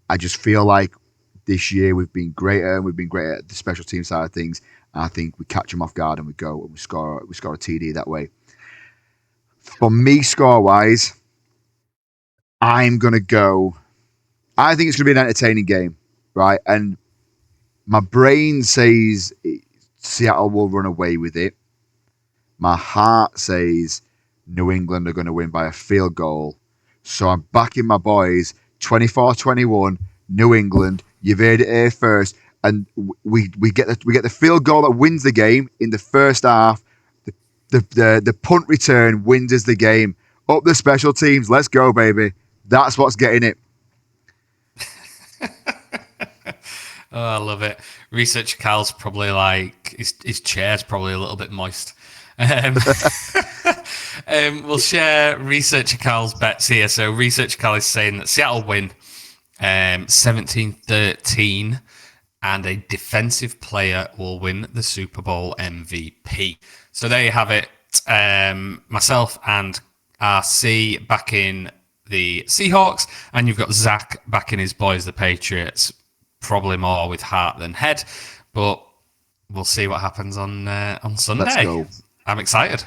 I just feel like this year we've been greater, and we've been greater at the special team side of things. And I think we catch them off guard and we go and we score a TD that way. For me, score wise, I'm gonna go. I think it's gonna be an entertaining game, right? And my brain says Seattle will run away with it. My heart says New England are going to win by a field goal. So I'm backing my boys 24-21, New England. You've heard it here first. And we get the field goal that wins the game in the first half. The punt return wins us the game. Up the special teams. Let's go, baby. That's what's getting it. Oh, I love it. Researcher Cal's probably like his chair's probably a little bit moist. We'll share Researcher Cal's bets here. So Researcher Cal is saying that Seattle win 17-13, and a defensive player will win the Super Bowl MVP. So there you have it. Myself and RC back in the Seahawks, and you've got Zach back in his boys, the Patriots. Probably more with heart than head, but we'll see what happens on Sunday. Let's go. I'm excited.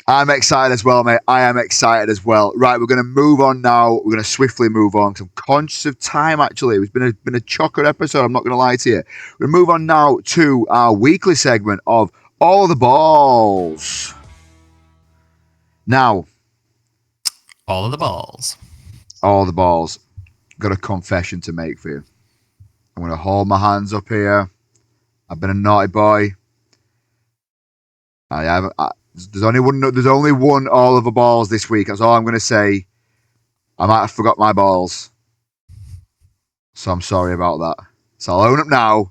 I'm excited as well, mate. I am excited as well. Right, we're going to move on now. We're going to swiftly move on because I'm conscious of time, actually. It's been a chocker episode, I'm not going to lie to you. We're going to move on now to our weekly segment of All the Balls. Now. All of the balls. All the balls. Got a confession to make for you. I'm going to hold my hands up here. I've been a naughty boy. There's only one all of the balls this week. That's all I'm going to say. I might have forgot my balls. So I'm sorry about that. So I'll own up now,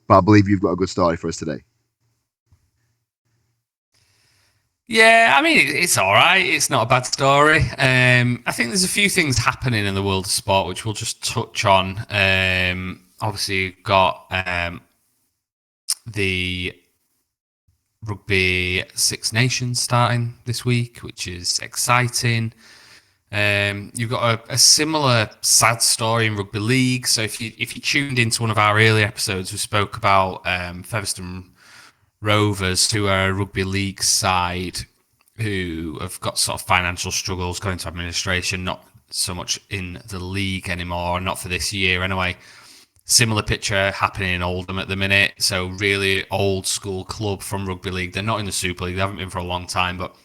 but I believe you've got a good story for us today. Yeah, I mean, it's all right. It's not a bad story. I think there's a few things happening in the world of sport which we'll just touch on. Obviously, you've got the Rugby Six Nations starting this week, which is exciting. You've got a similar sad story in Rugby League. So if you tuned into one of our early episodes, we spoke about Featherstone Rovers, who are a Rugby League side who have got sort of financial struggles, going to administration, not so much in the league anymore, not for this year anyway. Similar picture happening in Oldham at the minute. So really old school club from Rugby League. They're not in the Super League. They haven't been for a long time, but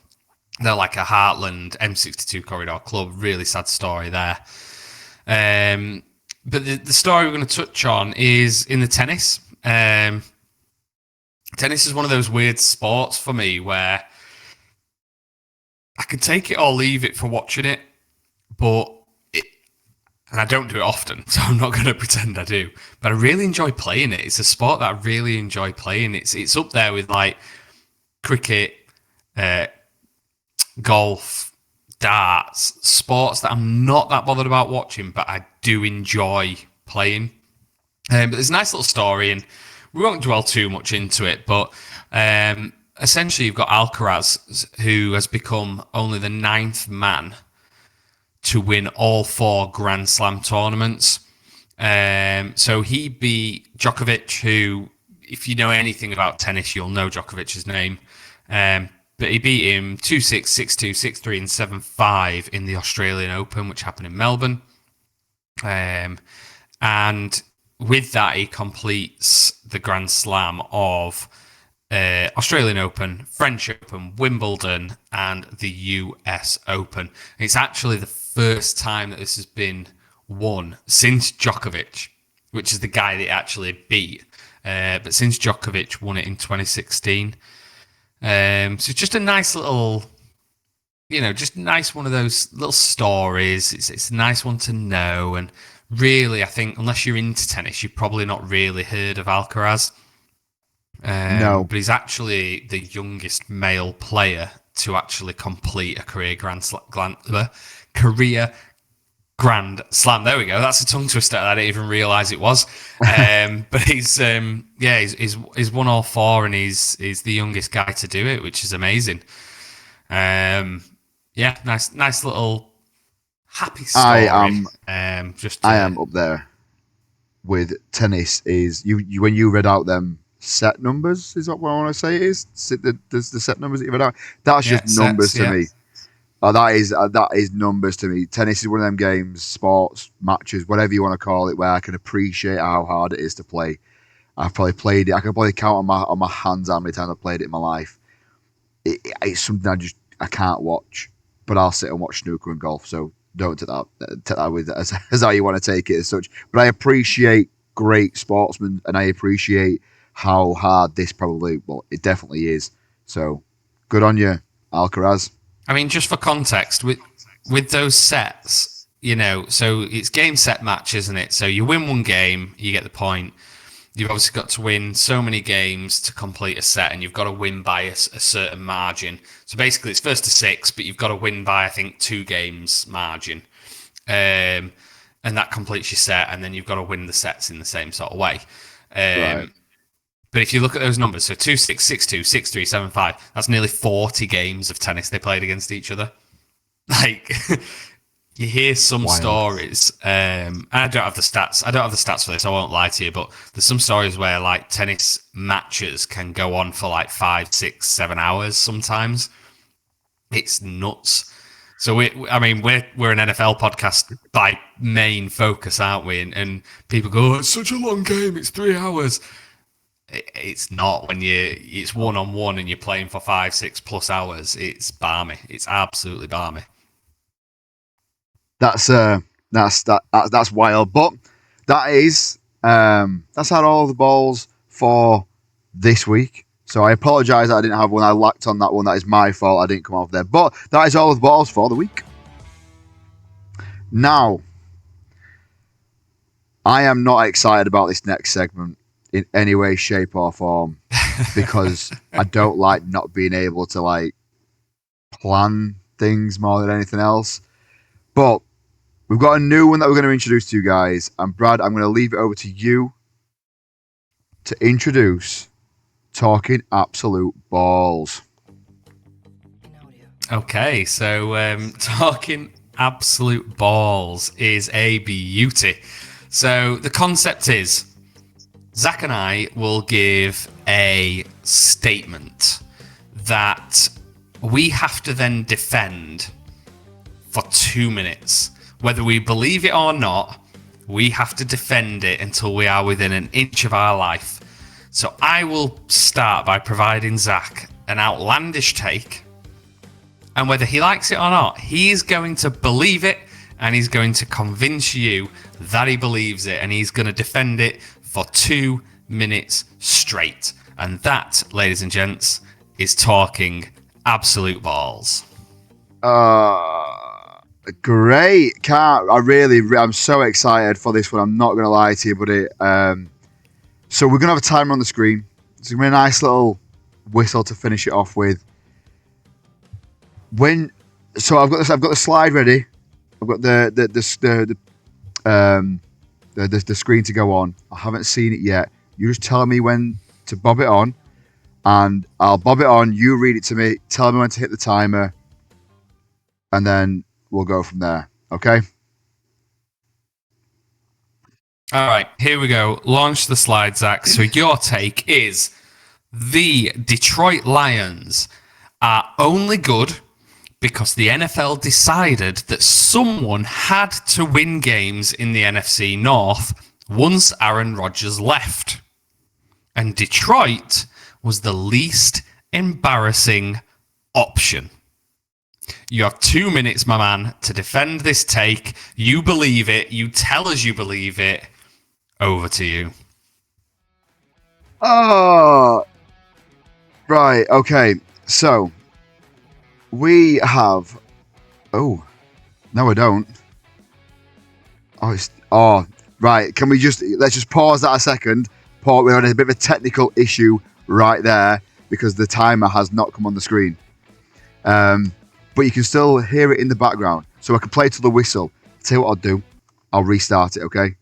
they're like a Heartland M62 corridor club. Really sad story there. But the story we're going to touch on is in the tennis. Tennis is one of those weird sports for me where I could take it or leave it for watching it, and I don't do it often, so I'm not going to pretend I do. But I really enjoy playing it. It's a sport that I really enjoy playing. It's up there with like cricket, golf, darts, sports that I'm not that bothered about watching, but I do enjoy playing. But there's a nice little story, and we won't dwell too much into it, but essentially you've got Alcaraz, who has become only the 9th man to win all 4 Grand Slam tournaments. So he beat Djokovic, who, if you know anything about tennis, you'll know Djokovic's name. But he beat him 2-6, 6-2, 6-3, and 7-5 in the Australian Open, which happened in Melbourne. And with that, he completes the Grand Slam of Australian Open, French Open, Wimbledon, and the US Open. And it's actually the first time that this has been won since Djokovic, which is the guy that actually beat. But since Djokovic won it in 2016. So it's just a nice little just nice one of those little stories. It's a nice one to know. And really, I think unless you're into tennis, you've probably not really heard of Alcaraz. No. But he's actually the youngest male player to actually complete a career Grand Slam. There we go. That's a tongue twister. I didn't even realise it was. But he's won all four, and he's the youngest guy to do it, which is amazing. Nice little happy story. I am up there with tennis. Is you when you read out them set numbers? Is that what I want to say? It is the set numbers that you read out? That's just numbers to me. That is numbers to me. Tennis is one of them games, sports, matches, whatever you want to call it, where I can appreciate how hard it is to play. I've probably played it. I can probably count on my hands how many times I've played it in my life. It's something I can't watch, but I'll sit and watch snooker and golf. So don't take that with as how you want to take it as such. But I appreciate great sportsmen, and I appreciate how hard this it definitely is. So good on you, Alcaraz. I mean, just for context, with those sets, so it's game set match, isn't it? So you win one game, you get the point. You've obviously got to win so many games to complete a set, and you've got to win by a certain margin. So basically, it's first to six, but you've got to win by, I think, 2 games margin. And that completes your set, and then you've got to win the sets in the same sort of way. Right. But if you look at those numbers, so 2-6, 6-2, 6-3, 7-5, that's nearly 40 games of tennis they played against each other. Like, you hear some stories, and I don't have the stats. I don't have the stats for this, I won't lie to you, but there's some stories where, like, tennis matches can go on for, like, 5, 6, 7 hours sometimes. It's nuts. So, we're an NFL podcast by main focus, aren't we? And people go, oh, it's such a long game, it's 3 hours. It's not when it's one-on-one and you're playing for 5, 6+ hours. It's balmy. It's absolutely balmy. That's wild. But that's had all the balls for this week. So I apologise that I didn't have one. I lacked on that one. That is my fault. I didn't come off there. But that is all the balls for the week. Now, I am not excited about this next segment in any way, shape, or form, because I don't like not being able to like plan things more than anything else. But we've got a new one that we're going to introduce to you guys. And Brad, I'm going to leave it over to you to introduce Talking Absolute Balls. Okay, so Talking Absolute Balls is a beauty. So the concept is Zach and I will give a statement that we have to then defend for 2 minutes. Whether we believe it or not, we have to defend it until we are within an inch of our life. So I will start by providing Zach an outlandish take, and whether he likes it or not, he's going to believe it, and he's going to convince you that he believes it, and he's going to defend it for 2 minutes straight. And that, ladies and gents, is Talking Absolute Balls. Great. I'm so excited for this one. I'm not going to lie to you, but so we're going to have a timer on the screen. It's going to be a nice little whistle to finish it off with. So I've got the slide ready. I've got the screen to go on. I haven't seen it yet. You just tell me when to bob it on, and I'll bob it on. You read it to me. Tell me when to hit the timer, and then we'll go from there. Okay? All right, here we go. Launch the slide, Zach. So your take is the Detroit Lions are only good because the NFL decided that someone had to win games in the NFC North once Aaron Rodgers left. And Detroit was the least embarrassing option. You have 2 minutes, my man, to defend this take. You believe it. You tell us you believe it. Over to you. Oh, right. Okay. So we have. Oh, no, I don't. Right. Can we let's just pause that a second. We're on a bit of a technical issue right there because the timer has not come on the screen. But you can still hear it in the background. So I can play to the whistle. Tell you what I'll do. I'll restart it, okay?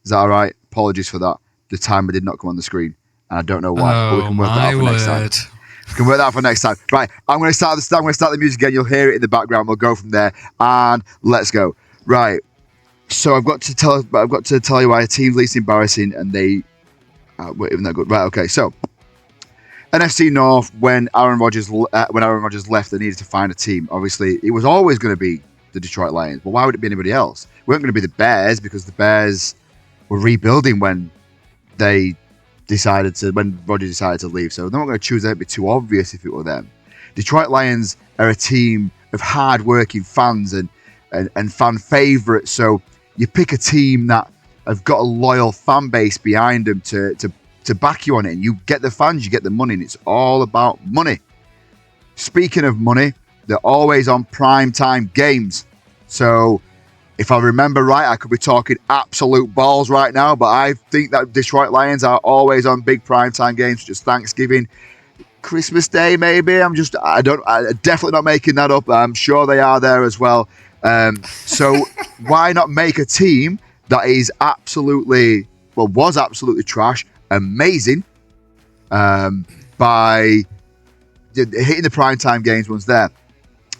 Is that all right? Apologies for that. The timer did not come on the screen. And I don't know why. But we can work that out for next time. We can work that out for next time. Right. I'm going to start the music again. You'll hear it in the background. We'll go from there. And let's go. Right. So I've got to tell you why a team's least embarrassing and they weren't that good. Right, okay. So NFC North, when Aaron Rodgers left, they needed to find a team. Obviously, it was always going to be the Detroit Lions. But why would it be anybody else? It weren't going to be the Bears because the Bears were rebuilding when Rodgers decided to leave. So they're not going to choose that. It'd be too obvious if it were them. Detroit Lions are a team of hard-working fans and fan favourites. So you pick a team that have got a loyal fan base behind them to back you on it. And you get the fans, you get the money, and it's all about money. Speaking of money, they're always on prime time games. So if I remember right, I could be talking absolute balls right now, but I think that Detroit Lions are always on big prime time games, just Thanksgiving, Christmas Day, maybe. I'm definitely not making that up. I'm sure they are there as well. So why not make a team that is was absolutely trash, amazing, by hitting the primetime games once there.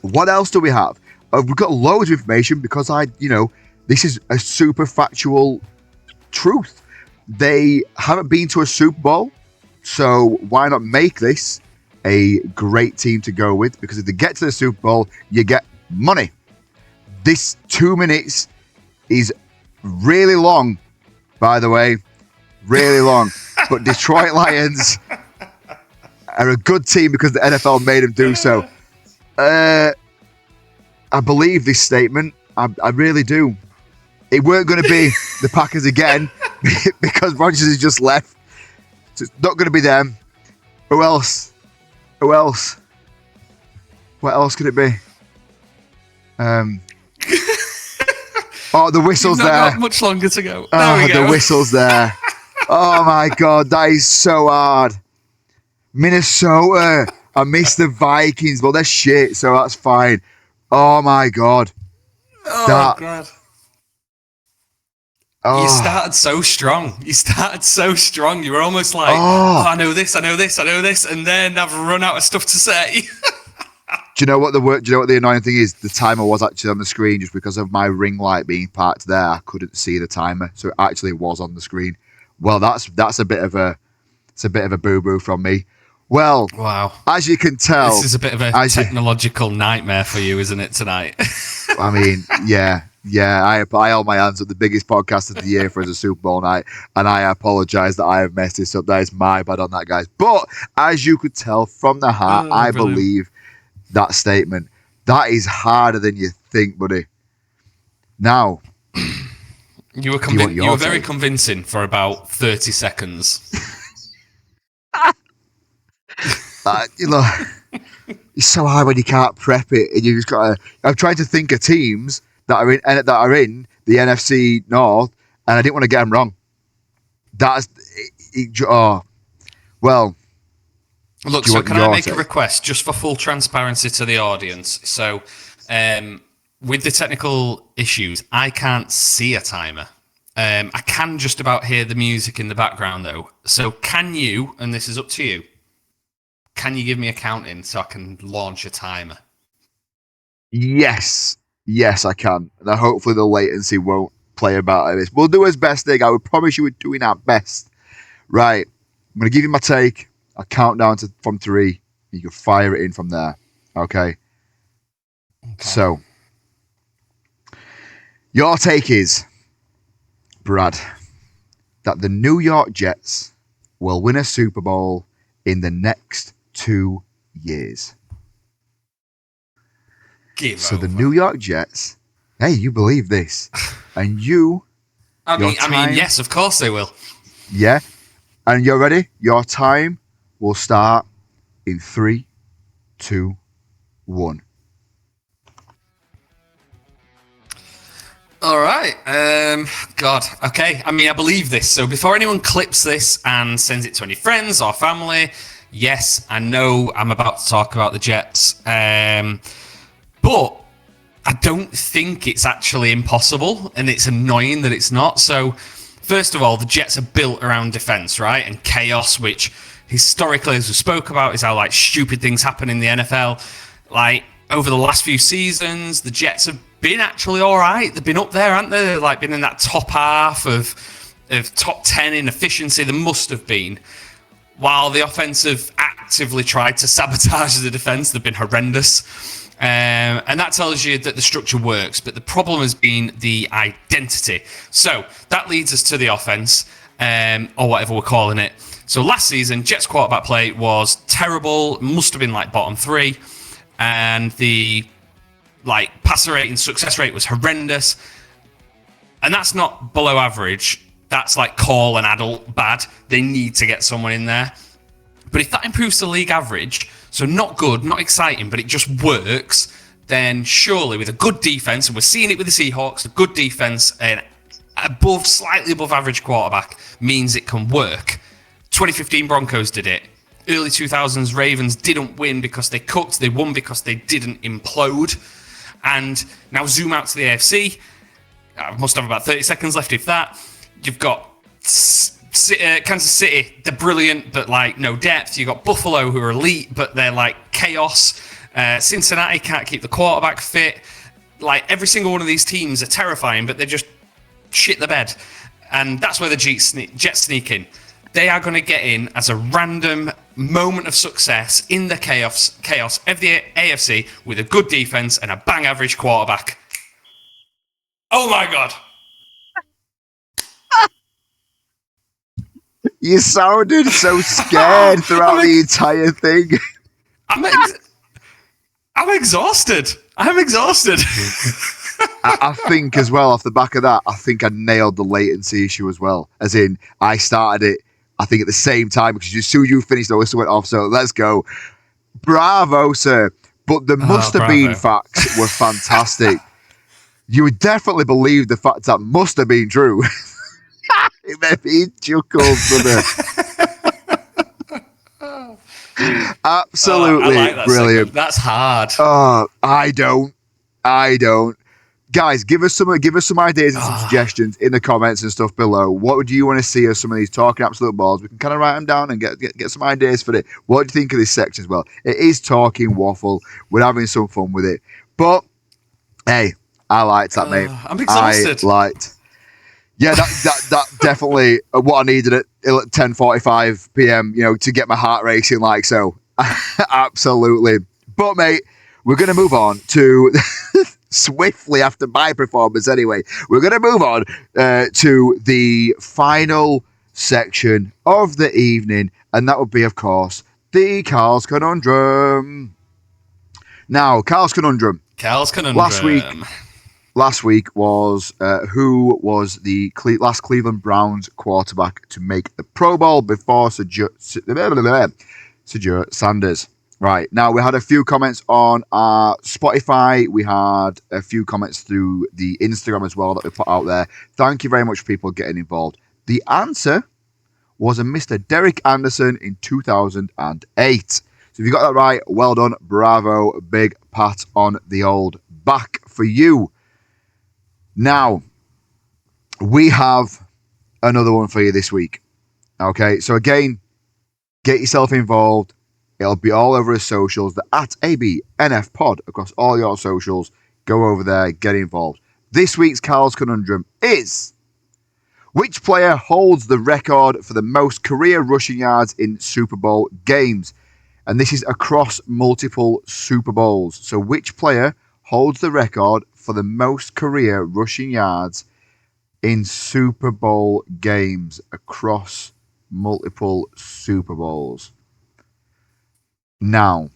What else do we have? We've got loads of information because this is a super factual truth. They haven't been to a Super Bowl, so why not make this a great team to go with? Because if they get to the Super Bowl, you get money. This 2 minutes is really long, by the way, really long. But Detroit Lions are a good team because the NFL made them do so. I believe this statement. I really do. It weren't going to be the Packers again because Rodgers has just left. So it's not going to be them. Who else? What else could it be? The whistle's there. Not much longer to go. There we go. The whistle's there. Oh my God, that is so hard. Minnesota. I miss the Vikings, but they're shit, so that's fine. Oh my God. God. You started so strong. You were almost like, I know this, and then I've run out of stuff to say. Do you know what the annoying thing is? The timer was actually on the screen just because of my ring light being parked there. I couldn't see the timer, so it actually was on the screen. Well, that's a bit of a boo-boo from me. Well, wow. As you can tell, this is a bit of a technological nightmare for you, isn't it, tonight? I mean, yeah. I hold my hands up. The biggest podcast of the year for us a Super Bowl night, and I apologise that I have messed this up. That is my bad on that, guys. But as you could tell from the heart, I believe that statement. That is harder than you think, buddy. Now, you were very convincing for about 30 seconds. It's so hard when you can't prep it, and you just gotta. I'm trying to think of teams that are in the NFC North, and I didn't want to get them wrong. Well. Look, so can I make a request just for full transparency to the audience? So, with the technical issues, I can't see a timer. I can just about hear the music in the background, though. So can you, and this is up to you, can you give me a count-in so I can launch a timer? Yes, I can. Now, hopefully the latency won't play about this. We'll do as best thing. I would promise you we're doing our best. Right, I'm going to give you my take. I'll count down from 3. You can fire it in from there. Okay. So, your take is, Brad, that the New York Jets will win a Super Bowl in the next 2 years. The New York Jets, hey, you believe this. And you... I mean, yes, of course they will. Yeah. And you're ready? Your time will start in 3, 2, 1. All right. God. Okay. I mean, I believe this. So before anyone clips this and sends it to any friends or family, yes, I know I'm about to talk about the Jets. But I don't think it's actually impossible, and it's annoying that it's not. So, first of all, the Jets are built around defense, right? And chaos, which historically, as we spoke about, is how like stupid things happen in the NFL. Like over the last few seasons, the Jets have been actually all right. They've been up there, haven't they? They've like been in that top half of top 10 in efficiency. They must have been. While the offense have actively tried to sabotage the defense, they've been horrendous. And that tells you that the structure works, but the problem has been the identity. So that leads us to the offense, or whatever we're calling it. So last season, Jets quarterback play was terrible, must have been like bottom 3, and the like passer rate and success rate was horrendous. And that's not below average. That's like call an adult bad. They need to get someone in there. But if that improves the league average, so not good, not exciting, but it just works, then surely with a good defense, and we're seeing it with the Seahawks, a good defense and slightly above average quarterback means it can work. 2015 Broncos did it. Early 2000s Ravens didn't win because they cooked. They won because they didn't implode. And now zoom out to the AFC. I must have about 30 seconds left, if that. You've got Kansas City, they're brilliant, but like no depth. You've got Buffalo, who are elite, but they're like chaos. Cincinnati can't keep the quarterback fit. Like every single one of these teams are terrifying, but they just shit the bed. And that's where the Jets sneak in. They are going to get in as a random moment of success in the chaos of the AFC with a good defense and a bang average quarterback. Oh my God. You sounded so scared throughout the entire thing. I'm exhausted. I'm exhausted. I think as well, off the back of that, I think I nailed the latency issue as well. As in, I started it, I think, at the same time, because as soon as you finished, the whistle went off. So let's go. Bravo, sir. But the must have been facts were fantastic. You would definitely believe the fact that must have been true. It made me chuckle, brother. Absolutely I like that brilliant. segment. That's hard. I don't. Guys, give us some ideas and some suggestions in the comments and stuff below. What would you want to see as some of these talking absolute balls? We can kind of write them down and get some ideas for it. What do you think of this section as well? It is talking waffle. We're having some fun with it. But hey, I liked that, mate. I'm exhausted. Yeah, that definitely what I needed at 10:45 p.m. To get my heart racing like so. Absolutely. But mate, we're gonna move on to swiftly after my performance. Anyway, we're gonna move on to the final section of the evening, and that would be, of course, the Carl's Conundrum. Now, Carl's Conundrum. Last week was who was the last Cleveland Browns quarterback to make the Pro Bowl before Sir Sanders. Right, now we had a few comments on our Spotify. We had a few comments through the Instagram as well that we put out there. Thank you very much for people getting involved. The answer was a Mr. Derek Anderson in 2008. So if you got that right, well done. Bravo. Big pat on the old back for you. Now, we have another one for you this week. Okay, so again, get yourself involved. It'll be all over his socials. The @ABNFpod across all your socials. Go over there, get involved. This week's Carl's Conundrum is: which player holds the record for the most career rushing yards in Super Bowl games? And this is across multiple Super Bowls. So which player holds the record for the most career rushing yards in Super Bowl games across multiple Super Bowls? Now,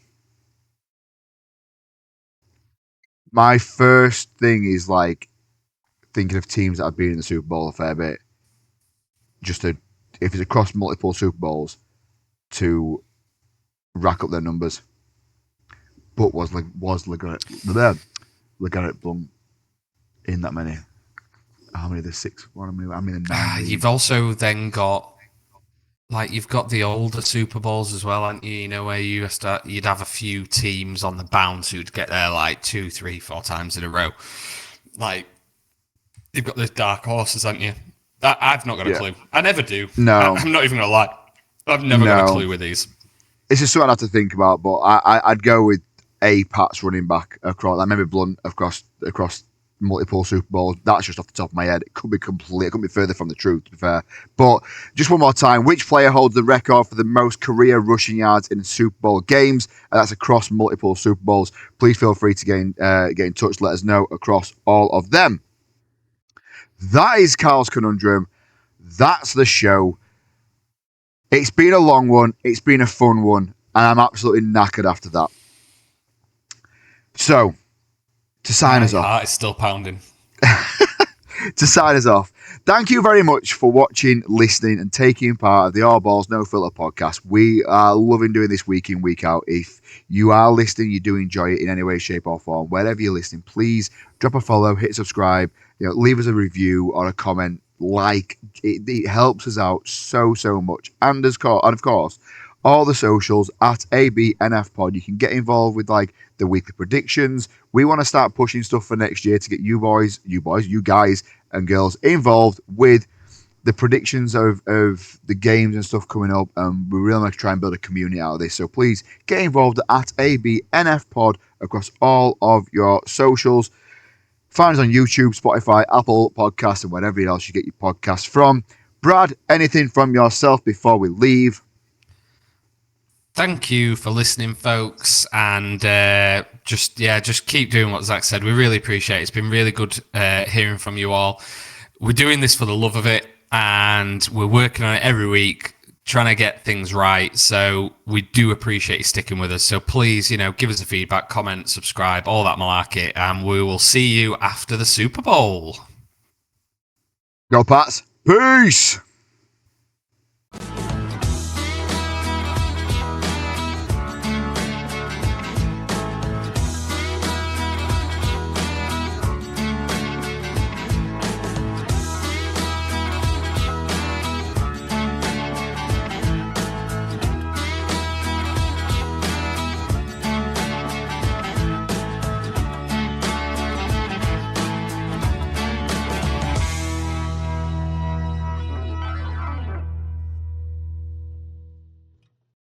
my first thing is like thinking of teams that have been in the Super Bowl a fair bit. If it's across multiple Super Bowls, to rack up their numbers. But was LeGarrette Blount in that many? how many? The six? What am I? I'm in the nine. You've also then got you've got the older Super Bowls as well, aren't you? You know, where you'd have a few teams on the bounce who'd get there like 2, 3, 4 times in a row. Like you've got the dark horses, haven't you? I've not got a clue. I never do. No, I'm not even gonna lie. I've never got a clue with these. It's just something I have to think about, but I'd go with a Pats running back across. Like maybe Blunt across multiple Super Bowls. That's just off the top of my head. It could be further from the truth, to be fair. But just one more time, which player holds the record for the most career rushing yards in Super Bowl games? That's across multiple Super Bowls. Please feel free to get in touch. Let us know across all of them. That is Carl's Conundrum. That's the show. It's been a long one. It's been a fun one. And I'm absolutely knackered after that. So, to sign us off. My heart is still pounding. To sign us off, thank you very much for watching, listening, and taking part of the All Balls No Filter podcast. We are loving doing this week in, week out. If you are listening, you do enjoy it in any way, shape, or form, wherever you're listening, please drop a follow, hit subscribe, leave us a review or a comment. It helps us out so much. And of course, all the socials at ABNF Pod. You can get involved with the weekly predictions. We want to start pushing stuff for next year to get you guys and girls involved with the predictions of the games and stuff coming up. We really want to try and build a community out of this. So please get involved at ABNF Pod across all of your socials. Find us on YouTube, Spotify, Apple Podcasts, and wherever else you get your podcasts from. Brad, anything from yourself before we leave? Thank you for listening, folks, and just keep doing what Zach said. We really appreciate it. It's been really good hearing from you all. We're doing this for the love of it, and we're working on it every week, trying to get things right. So we do appreciate you sticking with us. So please, give us a feedback, comment, subscribe, all that malarkey, and we will see you after the Super Bowl. Go Pats. Peace.